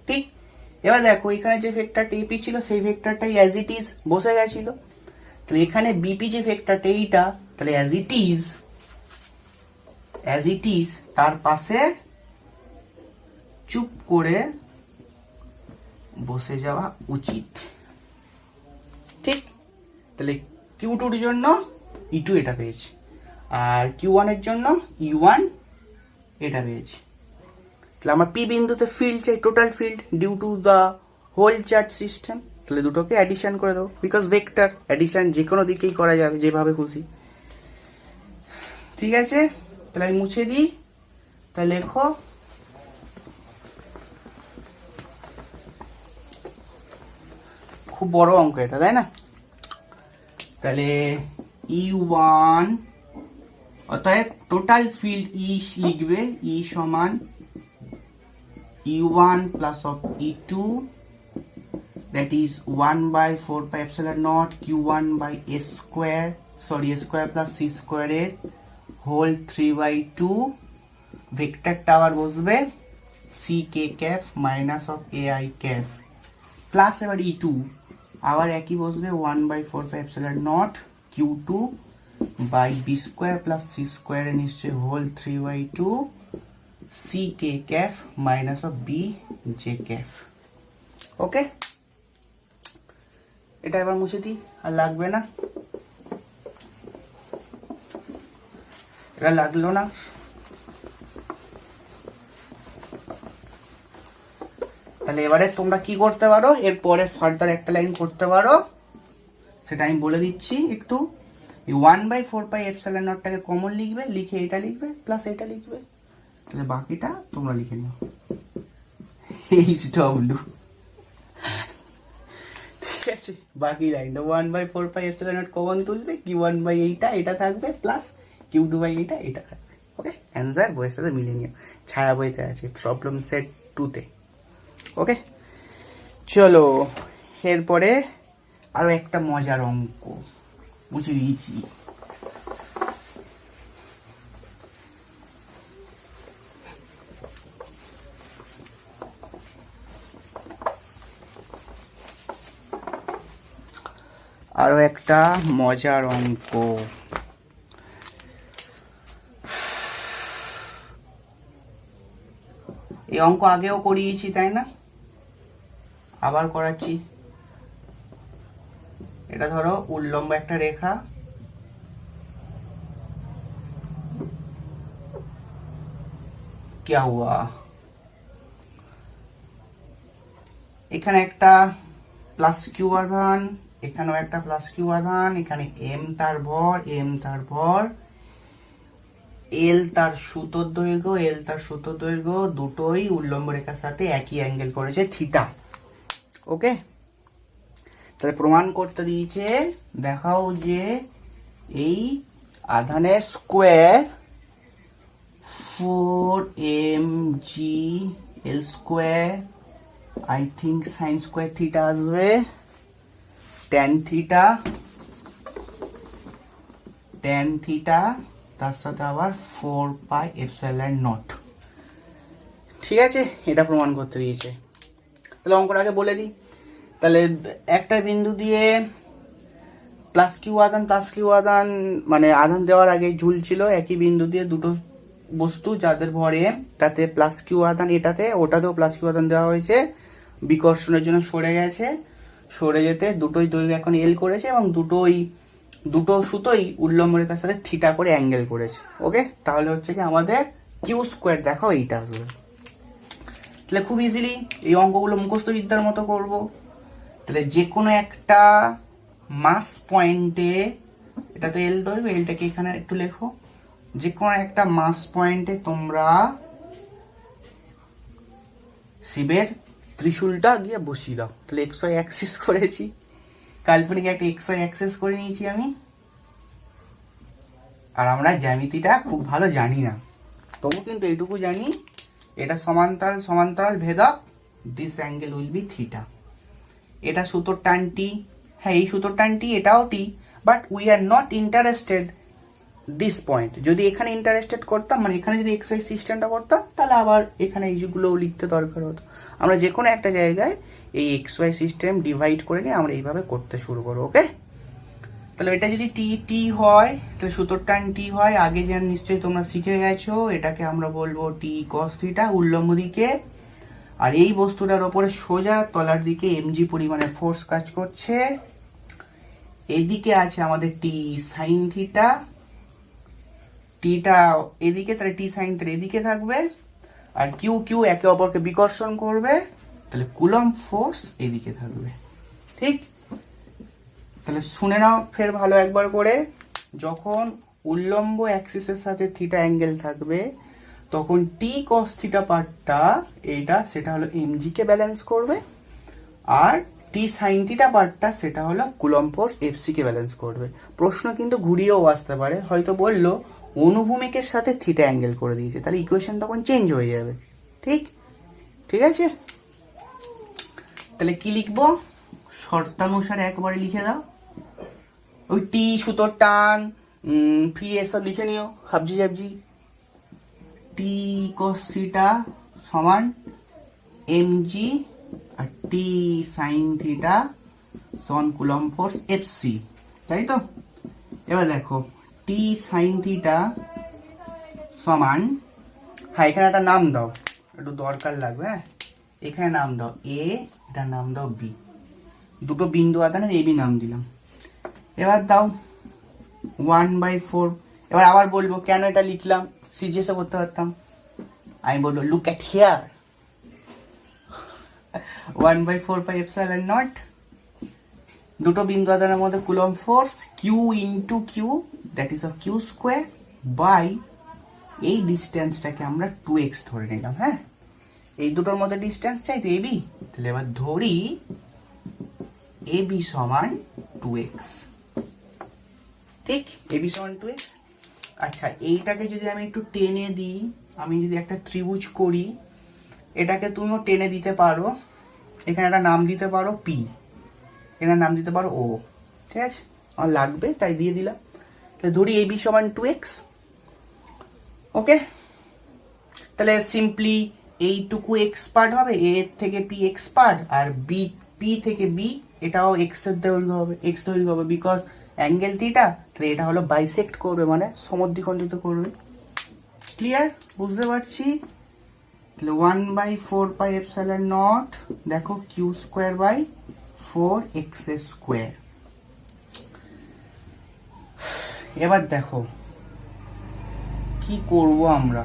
ঠিক, এবার দেখো এখানে যে ভেক্টরটা এপি ছিল সেই ভেক্টরটাই অ্যাজ ইট ইজ বসে গেছিল। তাহলে এখানে বিপি যে ভেক্টরটা এইটা, তাহলে অ্যাজ ইট ইজ তার পাশে চুপ করে বসে যাওয়া উচিত, ঠিক? তাহলে কিউ টুর জন্য ই টু এটা পেয়েছি, আর কিউ ওয়ান এর জন্য ই ওয়ান এটা পেয়েছি। তাহলে আমার পি বিন্দুতে ফিল্ড চাই, total field due to the whole charge system. তাহলে দুটোকে অ্যাডিশন করে দেবো, বিকজ ভেক্টর অ্যাডিশন যে কোনো দিকেই করা যাবে যেভাবে খুশি। ঠিক আছে, তাহলে আমি মুছে দিই। তাহলে লেখো খুব বড় অঙ্ক এটা, তাই না? তাহলে ই ওয়ান, অতএব টোটাল ফিল্ড ই লিখবে ই সমান E1 plus of E2, that is 1 by 4 pi epsilon naught Q1 by A square, sorry A square plus C square এর whole 3 by 2, vector tower বসবে CK cap minus of AI cap plus এবার E2 আবার একই বসবে 1 by 4 pi epsilon naught Q2 by B square plus C square এর নিশ্চয় whole 3 by 2 CK cap minus of BJ cap. ওকে, এটা এবার মুছে দিই, আর লাগবে না, এটা লাগলো না। তাহলে এবারে তোমরা কি করতে পারো, এরপরে ফার্দার একটা লাইন করতে পারো, সেটা আমি বলে দিচ্ছি একটু। 1 by 4 pi epsilon naught টাকে কমন লিখবে, লিখে এটা লিখবে প্লাস এটা লিখবে, তাহলে বাকিটা তোমরা লিখে নাও HW। ঠিক আছে, বাকি লাইনটা 1 by 4 pi epsilon naught common তুলবে, Q1 by এটা থাকবে প্লাস Q2 by এটা থাকবে। ওকে, অ্যান্সার বইয়ের সাথে মিলে নিও, ছায়া বইতে আছে প্রবলেম সেট 2 তে। ওকে, চলো এরপরে আরো একটা মজার অঙ্ক বুঝে দিয়েছি। আরো একটা মজার অঙ্ক, এই অঙ্ক আগেও করিয়েছি তাই না, আবার করাচ্ছি। এটা ধরো উল্লম্ব একটা রেখা, क्या हुआ, এখানে একটা প্লাস কিউ আধান, এখানেও একটা প্লাস কিউ আধান, এখানে এম তার ভর, এল তার সুতোর দৈর্ঘ্য, দুটোই উল্লম্ব রেখার সাথে একই অ্যাঙ্গেল করেছে থিটা। ওকে, তাহলে প্রমাণ করতে দিয়েছে, দেখাও যে এই আধানের square 4mgl square, I think sign square theta আসবে, ট্যান থিটা তার সাথে আবার 4 পাই এপসাইলন নট। ঠিক আছে, এটা প্রমাণ করতে দিয়েছে। তাহলে অঙ্কটা আগে বলে দিই। তাহলে একটা বিন্দু দিয়ে প্লাস কিউ আধান মানে আধান দেওয়ার আগে ঝুলছিল, একই বিন্দু দিয়ে দুটো বস্তু যাদের ভরে তাতে প্লাস কিউ আধান, ওটাতেও প্লাস কিউ আধান দেওয়া হয়েছে, বিকর্ষণের জন্য সরে যেতে দুটোই দৈর্ঘ্য এখন এল করেছে, এবং দুটো সুতোই উল্লম্ব রেখার সাথে থিটা করে অ্যাঙ্গেল করেছে। ওকে, তাহলে হচ্ছে কি আমাদের কিউ স্কোয়ার দেখো এইটা আসবে। তাহলে খুব ইজিলি এই অঙ্কগুলো মুখস্থ বিদ্যার মতো করব। তাহলে যে কোনো একটা মাস পয়েন্টে, এটা তো এল দৈর্ঘ্য, এলটাকে এখানে একটু লেখো, যে কোনো একটা মাস পয়েন্টে তোমরা শিবের ত্রিশূলটা গিয়ে বসিয়ে দাও। তাহলে XY অ্যাক্সিস করেছি, কাল্পনিক একটা XY অ্যাক্সিস করে নিয়েছি আমি। আর আমরা জ্যামিতিটা খুব ভালো জানি না, তবু কিন্তু এইটুকু জানি, এটা সমান্তরাল ভেদক, this angle will be theta. এটা সুতোর টান টি, হ্যাঁ এই সুতোর টান টি, এটাও T, but we are not interested this point. যদি এখানে ইন্টারেস্টেড করতাম, মানে এখানে যদি এক্স ওয়াই সিস্টেমটা করতাম, তাহলে আবার এখানে এইগুলো লিখতে দরকার হতো। আমরা যে কোনো একটা জায়গায় এই এক্স ওয়াই সিস্টেম ডিভাইড করে নিয়ে আমরা এইভাবে করতে শুরু করবো। ওকে, তাহলে এটা যদি টি টি হয়, তাহলে সূত্র টান টি হয়, আগে যেন নিশ্চয়ই তোমরা শিখে গেছো, এটাকে আমরা বলবো টি কস থিটা উল্লম্ব দিকে, আর এই বস্তুটার ওপরে সোজা তলার দিকে এমজি পরিমাণে ফোর্স কাজ করছে। এদিকে আছে আমাদের টি সাইন থিটা, টিটা এদিকে, তাহলে টি সাইন থিটা এদিকে থাকবে, আর কিউ কিউ একে অপরকে বিকর্ষণ করবে, তাহলে কুলম্ব ফোর্স এদিকে থাকবে। ঠিক, তাহলে শুনে নাও ফের ভালো একবার করে। যখন উল্লম্ব অ্যাক্সিসের সাথে থিটা অ্যাঙ্গেল থাকবে, তখন টি কস থিটা পার্টটা এইটা, সেটা হলো এমজি কে ব্যালেন্স করবে, আর টি সাইন থিটা পার্টটা সেটা হলো কুলম্ব ফোর্স এফসি কে ব্যালেন্স করবে। প্রশ্ন কিন্তু ঘুরিয়েও আসতে পারে, হয়তো বললো অনুভূমিকের সাথে থিটা অ্যাঙ্গেল করে দিয়েছে, তাহলে ইকুয়েশন তখন চেঞ্জ হয়ে যাবে। ঠিক, ঠিক আছে, তাহলে কি লিখবো, শর্তানুসারে একবারে লিখে দাও। ওই টি সুতোর টান ফি এসব লিখে নিও হাবজি জাবজি। টি কস থিটা সমান এমজি, আর টি সাইন থিটা সমান কুলম্ব ফোর্স এফসি, তাই তো। এবার দেখো টি সাইন থিটা সমান, হ্যাঁ এখানে একটা নাম দাও, একটু দরকার লাগবে। হ্যাঁ, এখানে নাম দাও এ, এটার নাম দাও বি, দুটো বিন্দু আধানের এ বি নাম দিলাম। এবার দাও 1/4। এবার আবার বলবো কেন এটা লিখলাম, সিজিএসও করতে পারতাম। আমি বলবো look at here, 1/4 pi epsilon naught, দুটো বিন্দু আধানের মধ্যে Coulomb force Q into Q, that is of Q square, by এই ডিস্টেন্সটাকে আমরা 2x ধরে নিলাম। হ্যাঁ, এই দুটোর মধ্যে ডিস্টেন্স চাই তো এবি, তাহলে এবার ধরি এবি সমান 2x। ঠিক, এবি সমান 2x। আচ্ছা, এইটাকে যদি আমি একটু টেনে দিই, আমি যদি একটা ত্রিভুজ করি, এটাকে তুমিও টেনে দিতে পারো, এখানে একটা নাম দিতে পারো পি, এখানে নাম দিতে পারো ও। ঠিক আছে, আমার লাগবে তাই দিয়ে দিলাম। তাহলে ধরি এবি সমান 2x। ওকে, তাহলে সিম্পলি এইটুকু এক্স পার্ট হবে, এ থেকে পি এক্স পার্ট, আর বি পি থেকে বি এটাও এক্স এর দৈর্ঘ্য হবে, এক্স দৈর্ঘ্য হবে, বিকজ অ্যাঙ্গেল থিটা, তাহলে এটা হলো বাইসেক্ট করবে, মানে সমদ্বিখণ্ডিত করবে। ক্লিয়ার, বুঝতে পারছি। তাহলে 1/4 পাই এপসাইলন নট, দেখো Q square by 4x square. এবার দেখো কি করব আমরা,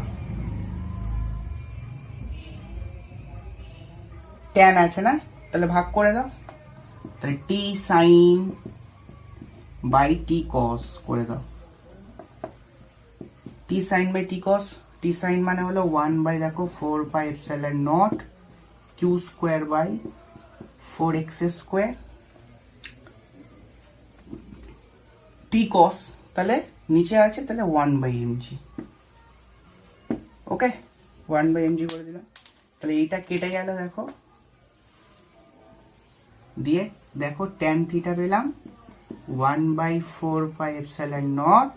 ট্যান আছে না, তাহলে ভাগ করে দাও, তাহলে টি সাইন বাই টি কস করে দাও, T sine by T cos, T sine মানে হলো 1 দেখো 4 pi epsilon naught Q square by 4x square, T cos তাহলে নিচে আছে, তাহলে 1/mg। ওকে, 1/mg করে দিলাম, তাহলে এইটা কেটে গেল দেখো, দিয়ে দেখো ট্যান থিটা পেলাম 1/4 pi epsilon naught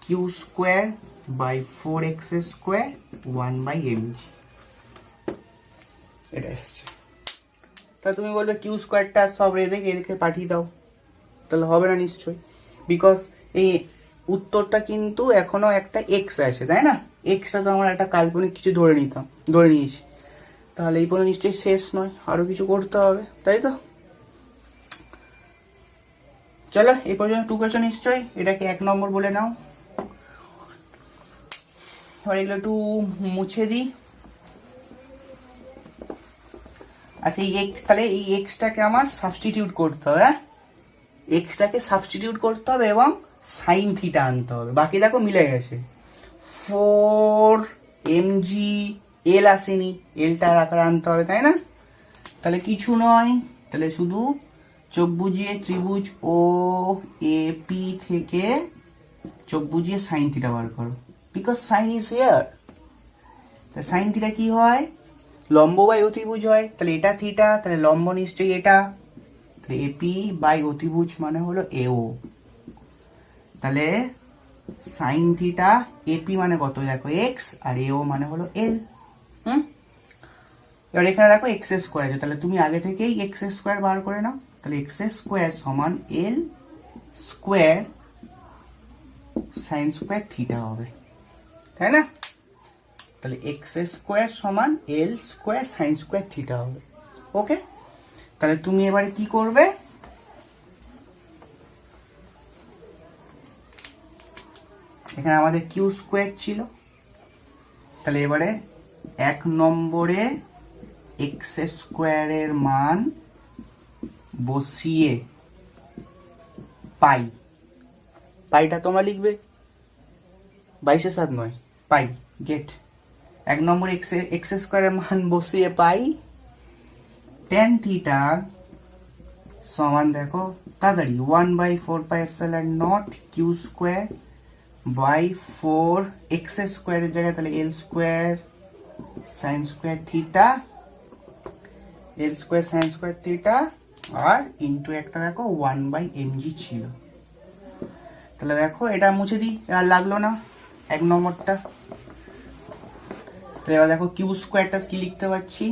Q square by 4x square 1/mg, এটা এসছে। তাহলে তুমি বলবে কিউ স্কোয়ারটা সব এদিকে পাঠিয়ে দাও, তাহলে হবে না নিশ্চয়ই, বিকজ এই উত্তরটা কিন্তু এখনো একটা এক্স আছে, তাই না। এক্সটা তো আমরা একটা কাল্পনিক কিছু ধরে নিয়েছি, তাহলে এই পর্যন্ত নিশ্চয়ই শেষ নয়, আরো কিছু করতে হবে, তাই তো। চলো এই পর্যন্ত টুক আছে নিশ্চয়ই, এটাকে 1 নম্বর বলে নাও। এবার এগুলো একটু মুছে দিই। আচ্ছা, এই এক্স, তাহলে এই এক্সটাকে আমার সাবস্টিটিউট করতে হবে, হ্যাঁ এক্সটাকে সাবস্টিটিউট করতে হবে এবং সাইন থিটা আনতে হবে, বাকি দেখো মিলে গেছে। 4mg, এল আসেনি, এলটা আকারে আনতে হবে, তাই না। তাহলে কিছু নয়, তাহলে শুধু চোখ বুঝিয়ে ত্রিভুজ ও এ পি থেকে চোখ বুঝিয়ে সাইন থিটা বার করো, বিকজ সাইন ইজ হিয়ার। তাহলে সাইন থিটা কি হয়, লম্ব বাই অতিভুজ হয়, তাহলে এটা থিটা, তাহলে লম্ব নিশ্চয়ই এটা, তাহলে এপি বাই অতিভুজ মানে হলো এও। তাহলে সাইন থিটা এপি মানে কত দেখো এক্স, আর এও মানে হলো এল। এবার এখানে দেখো এক্স স্কোয়ার আছে, তাহলে তুমি আগে থেকেই এক্স স্কোয়ার বার করে নাও। তাহলে এক্স স্কোয়ার সমান এল স্কোয়ার সাইন স্কোয়ার থিটা হবে, তাই না? তাহলে এক্স স্কোয়ার সমান এল স্কোয়ার সাইন স্কোয়ার থিটা হবে। ওকে, তাহলে তুমি এবারে কি করবে, এখানে আমাদের কিউ স্কোয়ার ছিল, তাহলে এবারে 1 নম্বরে এক্স স্কোয়ারের মান বসিয়ে পাই, পাইটা তোমরা লিখবে 22/7 নয়, পাই গেট। 1 নম্বরে এক্স স্কোয়ারের মান বসিয়ে পাই tan থিটা সমান দেখো তাড়াতাড়ি 1/4πε0 কিউ স্কোয়ার বাই 4 এক্স স্কোয়ারের জায়গায় তাহলে এল স্কোয়ার সাইন স্কোয়ার থিটা, এল স্কোয়ার সাইন স্কোয়ার থিটা, আর ইন্টু একটা দেখো 1/mg ছিল। তাহলে দেখো এটা মুছে দিই, আর লাগলো না 1 নম্বরটা। তাহলে এবার দেখো কিউ স্কোয়ারটা কি লিখতে পারছি,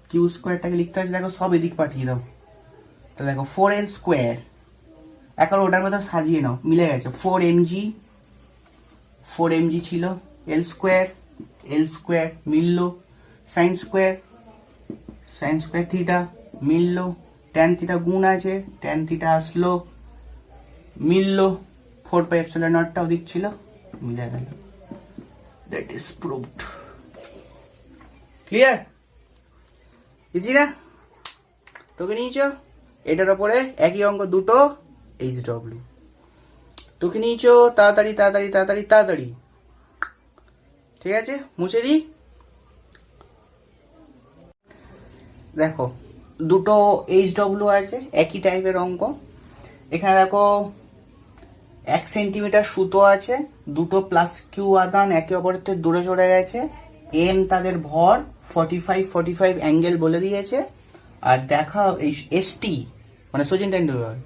কিউ স্কোয়ারটাকে লিখতে পারছি দেখো সব এদিক পাঠিয়ে দাও। তাহলে দেখো 4l স্কোয়ার, এখন ওটার মধ্যে সাজিয়ে নাও, মিলে গেছে 4mg ছিল, এল স্কোয়ার মিললো, সাইন স্কোয়ার থিটা মিললো, ট্যান থিটা গুণ আছে, ট্যান থিটা আসলো মিললো, 4πε0 ওদিক ছিল, মিলে গেল। That is proved. Clear? Easy না? তোকে নিয়েছো এটার ওপরে একই অঙ্ক দুটো HW, তোকে নিয়েছো তাড়াতাড়ি তাড়াতাড়ি তাড়াতাড়ি তাড়াতাড়ি। ঠিক আছে, মুছে দিই। দেখো দুটো HW আছে, একই টাইপের অঙ্ক। এখানে দেখো 1 সেন্টিমিটার সুতো আছে, দুটো প্লাস কিউ আধান একে অপরের থেকে দূরে চলে গেছে, এম তাদের ভর, 45 অ্যাঙ্গেল বলে দিয়েছে। আর দেখা এই এসটি মানে সচিন টেন্ডুলকার,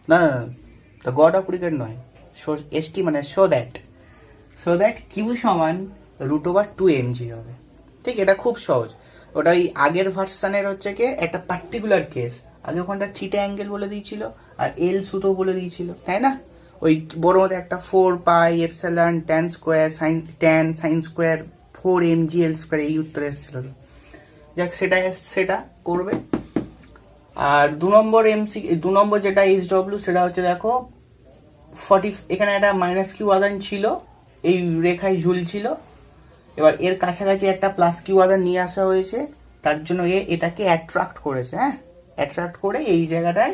না না দ্য গড অফ ক্রিকেট নয়, এসটি মানে সো দ্যাট কিউ সমান √2mg হবে। ঠিক, এটা খুব সহজ। ওটা ওই আগের ভার্সানের হচ্ছে কি একটা পার্টিকুলার কেস, আগে ওখানটা থিটা অ্যাঙ্গেল বলে দিয়েছিল আর এল সুতো বলে দিয়েছিল, তাই না? ওই বড় মধ্যে একটা 4πε tan square sine square 4mg এল স্কোয়ার, এই উত্তর এসেছিল। যাক, সেটা করবে। আর 2 নম্বর যেটা HW সেটা হচ্ছে দেখো 40, এখানে একটা মাইনাস কিউ আধান ছিল, এই রেখায় ঝুলছিল, এবার এর কাছাকাছি একটা প্লাস কিউ আধান নিয়ে আসা হয়েছে, তার জন্য এটাকে অ্যাট্রাক্ট করেছে। হ্যাঁ, অ্যাট্রাক্ট করে এই জায়গাটায়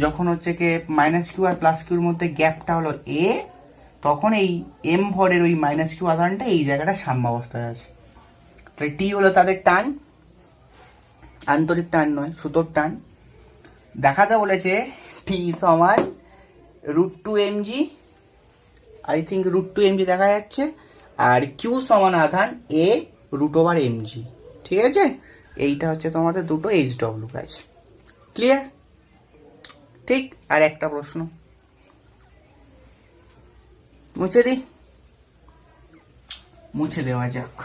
যখন হচ্ছে কি মাইনাস কিউ আর প্লাস কিউর মধ্যে গ্যাপটা হলো এ, তখন এই এম ভরের ওই মাইনাস কিউ আধানটা এই জায়গাটা সাম্যাবস্থায় আছে। তাহলে টি হলো তাদের টান, আন্তরিক টান নয়, সুতোর টান। দেখাতে বলেছে টি সমান √2mg, আই থিঙ্ক √2mg দেখা যাচ্ছে, আর কিউ সমান আধান a √mg। ঠিক আছে, এইটা হচ্ছে তোমাদের দুটো HW কাজ। ক্লিয়ার? ঠিক। আর একটা প্রশ্ন মুছে দেওয়া যাক।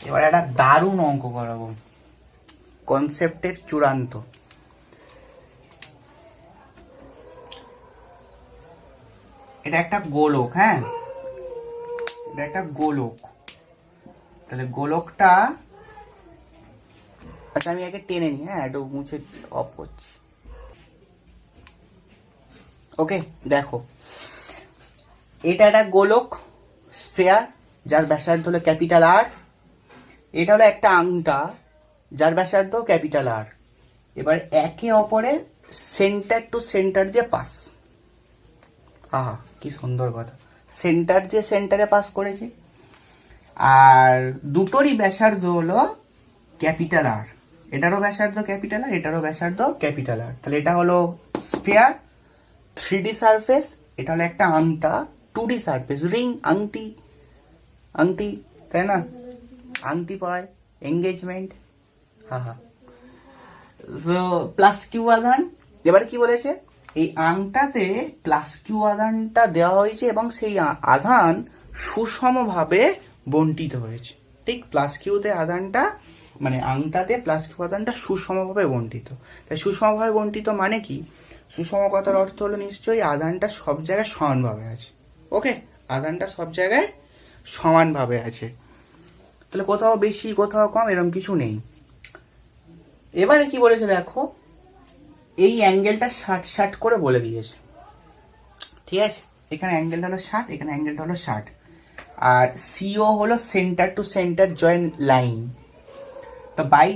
এবার একটা দারুণ অঙ্ক করাবো, কনসেপ্টের চূড়ান্ত। এটা একটা গোলক, হ্যাঁ এটা একটা গোলক। তাহলে গোলকটা, আচ্ছা আমি আগে টেনে নি, হ্যাঁ একটু মুছে অফ করছি। ওকে, দেখো এটা একটা গোলক স্ফেয়ার, যার ব্যাসার্ধ হলো ক্যাপিটাল আর। এটা হলো একটা আংটা যার ব্যাসার্ধ ক্যাপিটাল আর। এবার একে অপরে সেন্টার টু সেন্টার দিয়ে পাস, আহা কি সুন্দর কথা, সেন্টার দিয়ে সেন্টারে পাস করেছি। আর দুটোরই ব্যাসার্ধ হলো ক্যাপিটাল আর, এটারও ব্যাসার্ধ ক্যাপিটাল আর, এটারও ব্যাসার্ধ ক্যাপিটাল আর। তাহলে এটা হলো স্ফিয়ার 3D সারফেস, এটা হলো একটা আংটা 2D সারফেস, রিং, আংটি। তাহলে তাই না? আংটি পরায়, এঙ্গেজমেন্ট। হ্যাঁ। তো প্লাস কিউ আধান, এবারে কি বলেছে, এই আংটাতে প্লাস কিউ আধানটা দেওয়া হয়েছে এবং সেই আধান সুষমভাবে বন্টিত হয়েছে। ঠিক, প্লাস কিউতে আধানটা মানে আংটাতে প্লাস কিউ আধানটা সুষমভাবে বন্টিত। তাই সুষমভাবে বন্টিত মানে কি, সুষম কথার অর্থ হলো নিশ্চয়ই আধানটা সব জায়গায় সমানভাবে আছে। ওকে, আধানটা সব জায়গায় সমানভাবে আছে, তাহলে কোথাও বেশি কোথাও কম এরকম কিছু নেই। এবারে কি বলেছে দেখো, এই অ্যাঙ্গেলটা 60 করে বলে দিয়েছে। ঠিক আছে, এখানে অ্যাঙ্গেলটা হলো 60, এখানে অ্যাঙ্গেলটা হলো 60, আর সিও হলো centre to centre joint line. তো বাই,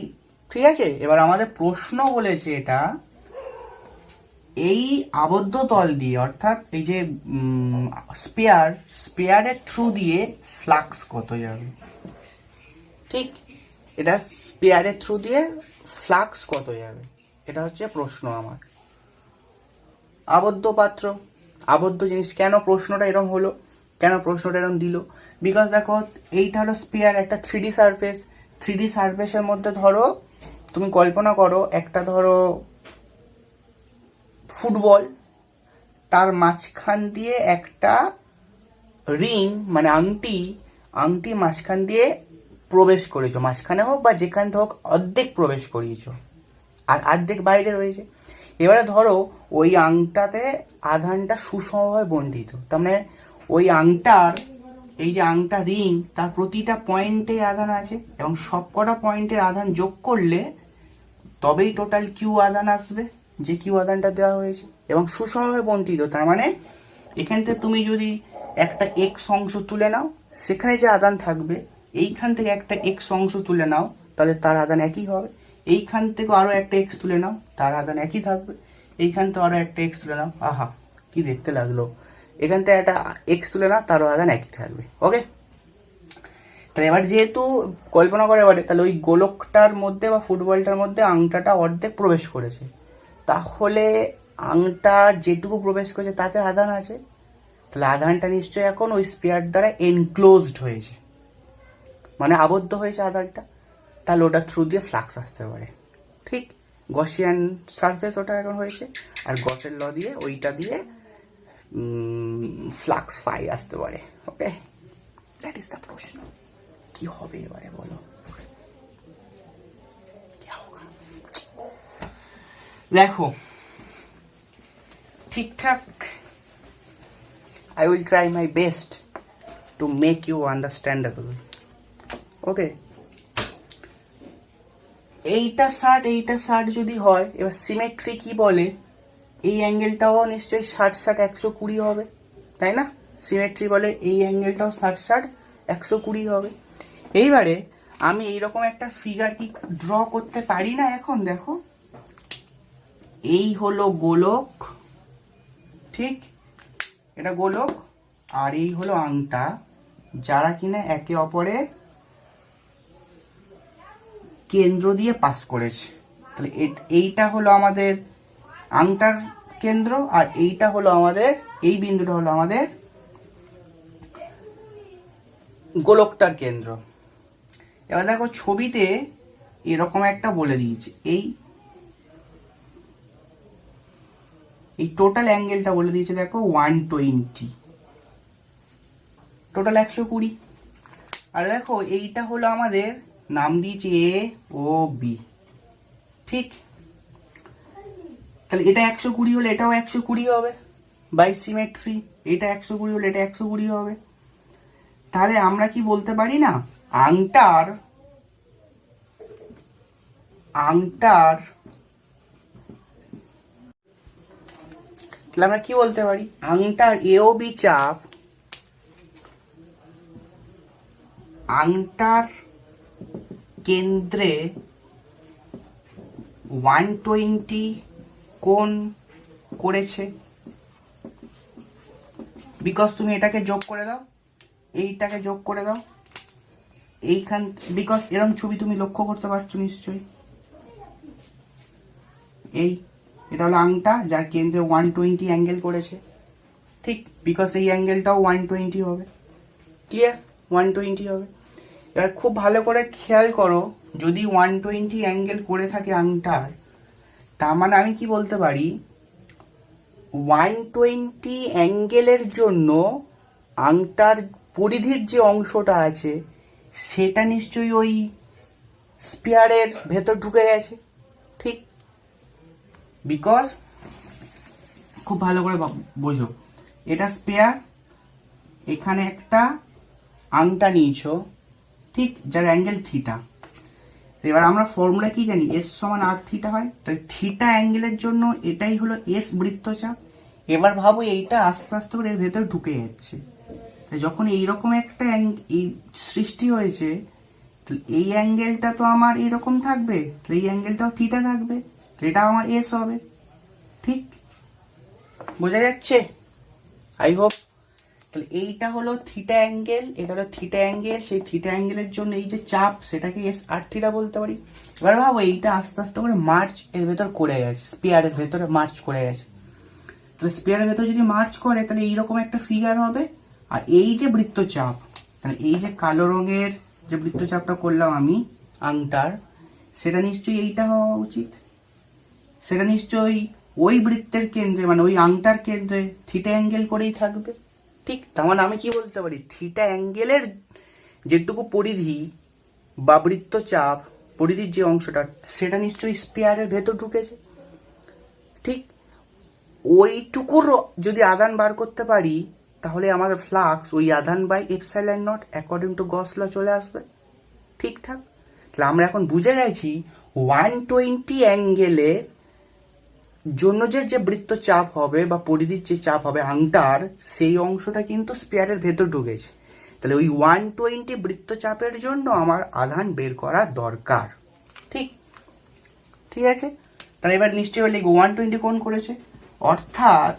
ঠিক আছে, এবার আমাদের প্রশ্ন বলেছে এটা এই আবদ্ধ তল দিয়ে, অর্থাৎ এই যে স্পেয়ারের থ্রু দিয়ে ফ্লাক্স কত যাবে। ঠিক, এটা স্পেয়ারের থ্রু দিয়ে ফ্লাক্স কত যাবে, এটা হচ্ছে প্রশ্ন আমার। আবদ্ধ পাত্র, আবদ্ধ জিনিস, কেন প্রশ্নটা এরকম হলো, কেন প্রশ্নটা এরকম দিল, বিকজ দেখো এইটা হলো স্পেয়ার, একটা 3D সারফেস। 3D সারফেসের মধ্যে ধরো তুমি কল্পনা করো একটা ধরো ফুটবল, তার মাঝখান দিয়ে একটা রিং মানে আংটি মাঝখান দিয়ে প্রবেশ করেছো, মাঝখানে হোক বা যেখানে হোক অর্ধেক প্রবেশ করিয়েছো আর অর্ধেক বাইরে রয়েছে। এবারে ধরো ওই আংটাতে আধানটা সুষমভাবে বন্টিত, তার মানে ওই আংটার এই যে আংটা রিং তার প্রতিটা পয়েন্টে আধান আছে এবং সবকটা পয়েন্টের আধান যোগ করলে তবেই টোটাল কিউ আধান আসবে, যে কিউ আধানটা দেওয়া হয়েছে এবং সুষমভাবে বন্টিত। তার মানে এখান থেকে তুমি যদি একটা এক্স অংশ তুলে নাও, সেখানে যে আধান থাকবে এইখান থেকে একটা এক্স অংশ তুলে নাও, তাহলে তার আধান একই হবে। এইখান থেকে আরো একটা এক্স তুলে নাও, তার আধান একই থাকবে। এইখান থেকে আরো একটা এক্স তুলে নাও, আহা কি দেখতে লাগলো, এখান থেকে একটা এক্স তুলে নাও, তারও আধান একই থাকবে। ওকে, তাহলে এবার যেহেতু কল্পনা করে এবারে, তাহলে ওই গোলকটার মধ্যে বা ফুটবলটার মধ্যে আংটাটা অর্ধেক প্রবেশ করেছে, তাহলে আংটা যেটুকু প্রবেশ করেছে তাতে আধান আছে, তাহলে আধানটা নিশ্চয়ই এখন ওই স্পেয়ার দ্বারা এনক্লোজড হয়েছে, মানে আবদ্ধ হয়েছে আধানটা, তাহলে ওটা থ্রু দিয়ে ফ্লাক্স আসতে পারে। ঠিক, গসিয়ান সারফেস ওটা এখন হয়েছে, আর গসের ল দিয়ে ওইটা দিয়ে ফ্লাক্স ফাই আসতে পারে। ওকে, দ্যাট ইজ দ্য প্রশ্ন। কি হবে এবারে বলো, দেখো ঠিকঠাক I will try my best to make you understandable. Okay, এইটা 60 যদি হয়, এবার সিমেট্রি কি বলে, এই অ্যাঙ্গেলটাও নিশ্চয়ই 60-60-120 হবে, তাই না? সিমেট্রি বলে এই অ্যাঙ্গেলটাও 60-60-120 হবে। এইবারে আমি এইরকম একটা ফিগার কি ড্র করতে পারি না এখন? দেখো, এই হলো গোলক, ঠিক, এটা গোলক, আর এই হলো আংটা, যারা কিনা একে অপরের কেন্দ্র দিয়ে পাস করেছে। তাহলে এইটা হলো আমাদের আংটার কেন্দ্র, আর এইটা হলো আমাদের, এই বিন্দুটা হলো আমাদের গোলকটার কেন্দ্র। এবার দেখো ছবিতে এরকম একটা বলে দিয়েছে, এই টোটাল অ্যাঙ্গেলটা বলে দিয়েছে দেখো 120, টোটাল 120। আর দেখো এইটা হলো আমাদের নাম দিয়েছে এ ও বি, ঠিক, তাহলে এটা 120 হলে এটাও 120 হবে বাই সিমেট্রি, এটা 120 হলে এটা 120 হবে। তাহলে আমরা কি বলতে পারি না, আংটার তাহলে আমরা কি বলতে পারি, আংটার এ ও বি চাপ আংটার কেন্দ্রে 120 কোণ করেছে, বিকজ তুমি এটাকে যোগ করে দাও, এইটাকে যোগ করে দাও, এইখান, বিকজ এরকম ছবি তুমি লক্ষ্য করতে পারছো নিশ্চয়ই, এটা হলো আংটা যার কেন্দ্রে 120 অ্যাঙ্গেল করেছে, ঠিক, বিকজ এই অ্যাঙ্গেলটাও 120 হবে, ক্লিয়ার, 120 হবে। এবার খুব ভালো করে খেয়াল করো, যদি 120 অ্যাঙ্গেল করে থাকে আংটার, তার মানে আমি কি বলতে পারি, 120 অ্যাঙ্গেলের জন্য আংটার পরিধির যে অংশটা আছে সেটা নিশ্চয়ই ওই স্পিয়ারের ভেতর ঢুকে গেছে, ঠিক? বিকজ খুব ভালো করে বোঝো, এটা স্পেয়ার, এখানে একটা আংটা নিয়েছো, ঠিক, যার অ্যাঙ্গেল থিটা। এবার আমরা ফর্মুলা কি জানি, এস সমান আর থিটা হয়, তাহলে থিটা অ্যাঙ্গেলের জন্য এটাই হলো এস বৃত্তচাপ। এবার ভাবো এইটা আস্তে আস্তে করে এর ভেতরে ঢুকে যাচ্ছে, যখন এইরকম একটা এই সৃষ্টি হয়েছে, এই অ্যাঙ্গেলটা তো আমার এরকম থাকবে, এই অ্যাঙ্গেলটাও থিটা থাকবে, এটা আমার এস হবে, ঠিক? বোঝা যাচ্ছে? I hope. তাহলে এইটা হলো থিটা অ্যাঙ্গেল, এটা হলো থিটা অ্যাঙ্গেল, সেই থিটা অ্যাঙ্গেলের জন্য এই যে চাপ সেটাকে এস আর থিটা বলতে পারি। এবার ভাবো এইটা আস্তে আস্তে করে মার্চ এর ভেতর করে গেছে, স্পিয়ারের ভেতরে মার্চ করে গেছে। তাহলে স্পিয়ারের ভেতর যদি মার্চ করে তাহলে এইরকম একটা ফিগার হবে। আর এই যে বৃত্তচাপ, তাহলে এই যে কালো রঙের যে বৃত্তচাপটা করলাম আমি আংটার, সেটা নিশ্চয়ই এইটা হওয়া উচিত, সেটা নিশ্চয়ই ওই বৃত্তের কেন্দ্রে মানে ওই আংটার কেন্দ্রে থিটা অ্যাঙ্গেল করেই থাকবে, ঠিক? তার মানে আমি কি বলতে পারি, থিটা অ্যাঙ্গেলের যেটুকু পরিধি বা বৃত্তচাপ পরিধির যে অংশটা সেটা নিশ্চয়ই স্পিয়ারের ভেতর ঢুকেছে, ঠিক? ওইটুকুর যদি আধান বার করতে পারি তাহলে আমাদের ফ্লাক্স ওই আধান by epsilon naught according to Gauss law চলে আসবে, ঠিকঠাক? তাহলে আমরা এখন বুঝে গেছি 120 অ্যাঙ্গেলে জন্য যে বৃত্তচাপ হবে বা পরিধির যে চাপ হবে আংটার, সেই অংশটা কিন্তু স্পিয়ারের ভেতর ঢুকেছে। তাহলে ওই 120 বৃত্তচাপের জন্য আমার আধান বের করা দরকার, ঠিক? ঠিক আছে, তাহলে এবার নিশ্চয়ই লিখবো 120 কোণ করেছে, অর্থাৎ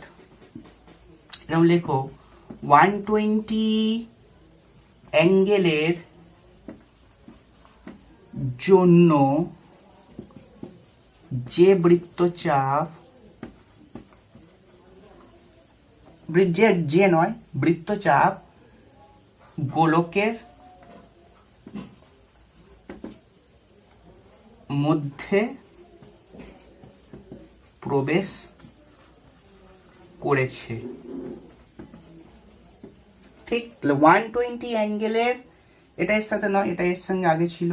এরকম লেখো 120 অ্যাঙ্গেলের জন্য যে বৃত্তচাপ, যে নয় বৃত্তচাপ গোলকের মধ্যে প্রবেশ করেছে, ঠিক? 120 অ্যাঙ্গেলের, এটা এর সাথে নয়, এটা এর সঙ্গে আগে ছিল,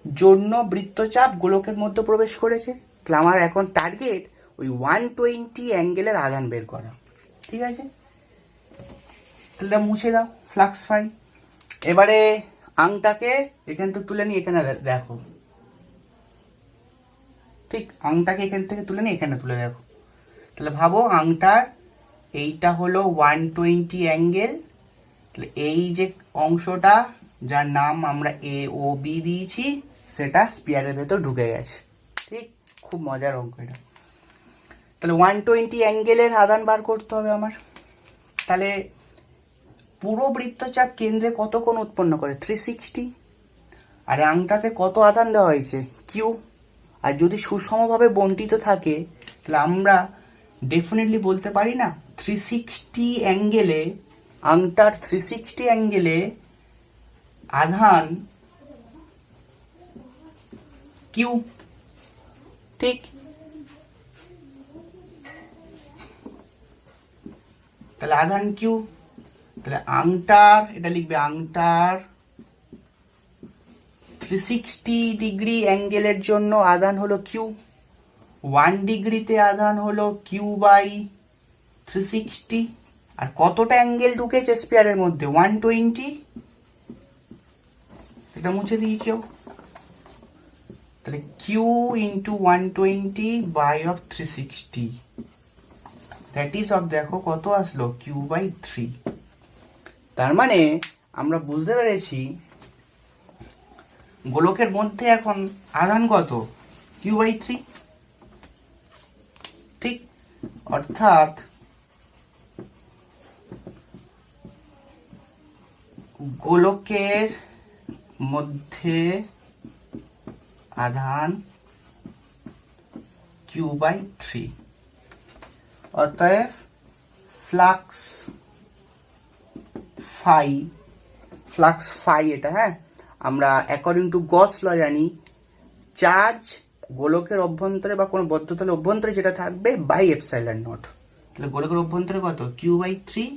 জন্য বৃত্তচাপ গোলকের মধ্যে প্রবেশ করেছে। তাহলে আমার এখন টার্গেট ওই 120 অ্যাঙ্গেলের আধান বের করা, ঠিক আছে? তাহলে মুছে দাও ফ্লাক্স ফাই। এবারে আংটাকে এখান থেকে তুলে নিয়ে এখানে দেখো, ঠিক? আংটাকে এখান থেকে তুলে নিয়ে এখানে তুলে দেখো। তাহলে ভাবো আংটার এইটা হলো 120 অ্যাঙ্গেল, তাহলে এই যে অংশটা যার নাম আমরা এ ও বি দিয়েছি সেটা স্পিয়ারের ভেতর ঢুকে গেছে, ঠিক? খুব মজার অঙ্ক এটা। তাহলে 120 অ্যাঙ্গেলের আধান বার করতে হবে আমার। তাহলে পুরো বৃত্তচাপ কেন্দ্রে কত কোণ উৎপন্ন করে, 360। আর আংটাতে কত আধান দেওয়া হয়েছে, কিউ। আর যদি সুষমভাবে বন্টিত থাকে তাহলে আমরা ডেফিনেটলি বলতে পারি না 360 অ্যাঙ্গেলে, আংটার 360 অ্যাঙ্গেলে আধান কিউ, ঠিক? তাহলে আধান কিউ, তাহলে আংটার, এটা লিখবে আংটার 360 ডিগ্রি অ্যাঙ্গেলের জন্য আধান হলো কিউ, 1 ডিগ্রিতে আধান হলো কিউ বাই 360। আর কতটা অ্যাঙ্গেল ঢুকেছে স্পিয়ারের মধ্যে, 120। এটা মুছে দিয়েছো, তাহলে Q into 120 by of 360, that is of, দেখো কত আসলো, কিউ বাই 3। তার মানে আমরা বুঝতে পেরেছি গোলকের মধ্যে এখন আধান কত, কিউ বাই 3, ঠিক? অর্থাৎ গোলকের মধ্যে আধান কিউ বাই 3, অতএব ফ্লাক্স ফাই এটা, হ্যাঁ, আমরা অ্যাকর্ডিং টু গস ল জানি চার্জ গোলকের অভ্যন্তরে বা কোনো বদ্ধতলের অভ্যন্তরে যেটা থাকবে বাই এপসাইলন নট। তাহলে গোলকের অভ্যন্তরে কত? Q/3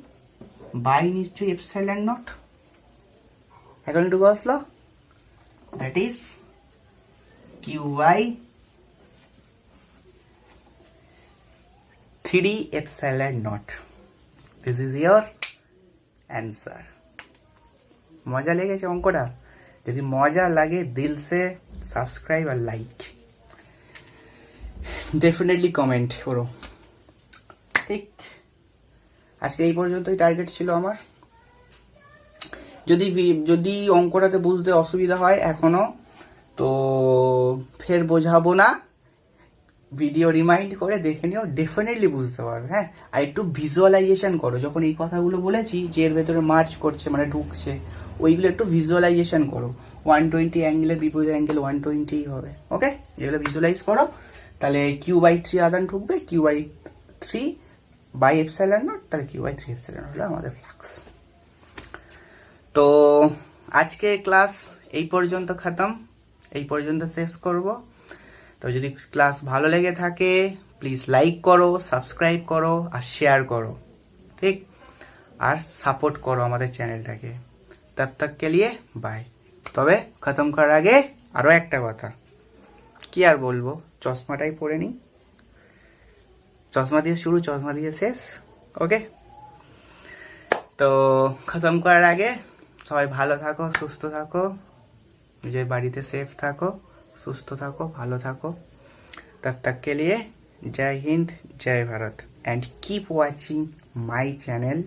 বাই নিশ্চয়ই epsilon naught according to Gauss law, that is Q/3 epsilon naught. This is your answer. মজা লেগেছে অঙ্কটা? যদি মজা লাগে দিল সে সাবস্ক্রাইব আর লাইক, ডেফিনেটলি কমেন্ট করো। ঠিক, আজকে এই পর্যন্তই টার্গেট ছিল আমার। যদি অঙ্কটাতে বুঝতে অসুবিধা হয় এখনো, তো ফের বোঝাবো না, ভিডিও রিমাইন্ড করে দেখে নিও, ডেফিনেটলি বুঝতে পারবে। হ্যাঁ, আর একটু ভিজুয়ালাইজেশন করো, যখন এই কথাগুলো বলেছি যে এর ভেতরে মার্চ করছে মানে ঢুকছে, ওইগুলো একটু ভিজুয়ালাইজেশন করো। 120 অ্যাঙ্গেলের বিপরীত অ্যাঙ্গেল 120 হবে। ওকে, এগুলো ভিজুয়ালাইজ করো, তাহলে Q/3 আদান ঢুকবে, Q/3 বাই এপসাইলন নট, তাহলে Q/3 এপসাইলন হলো আমাদের ফ্লাক্স। তো আজকে ক্লাস এই পর্যন্ত খতম, এই পর্যন্ত শেষ করব। তো যদি ক্লাস ভালো লেগে থাকে প্লিজ লাইক করো, সাবস্ক্রাইব করো আর শেয়ার করো, ঠিক, আর সাপোর্ট করো আমাদের চ্যানেলটাকে। তব তক কে লিয়ে বাই। তবে খতম করার আগে আরো একটা কথা, কি আর বলবো, চশমাটাই পরে নি, চশমা দিয়ে শুরু, চশমা দিয়ে শেষ। ওকে, তো খতম করার আগে সবাই ভালো থাকো, সুস্থ থাকো, নিজের বাড়িতে সেফ থাকো, সুস্থ থাকো, ভালো থাকো। तब तक के लिए जय हिंद, जय Bharat, and keep watching my channel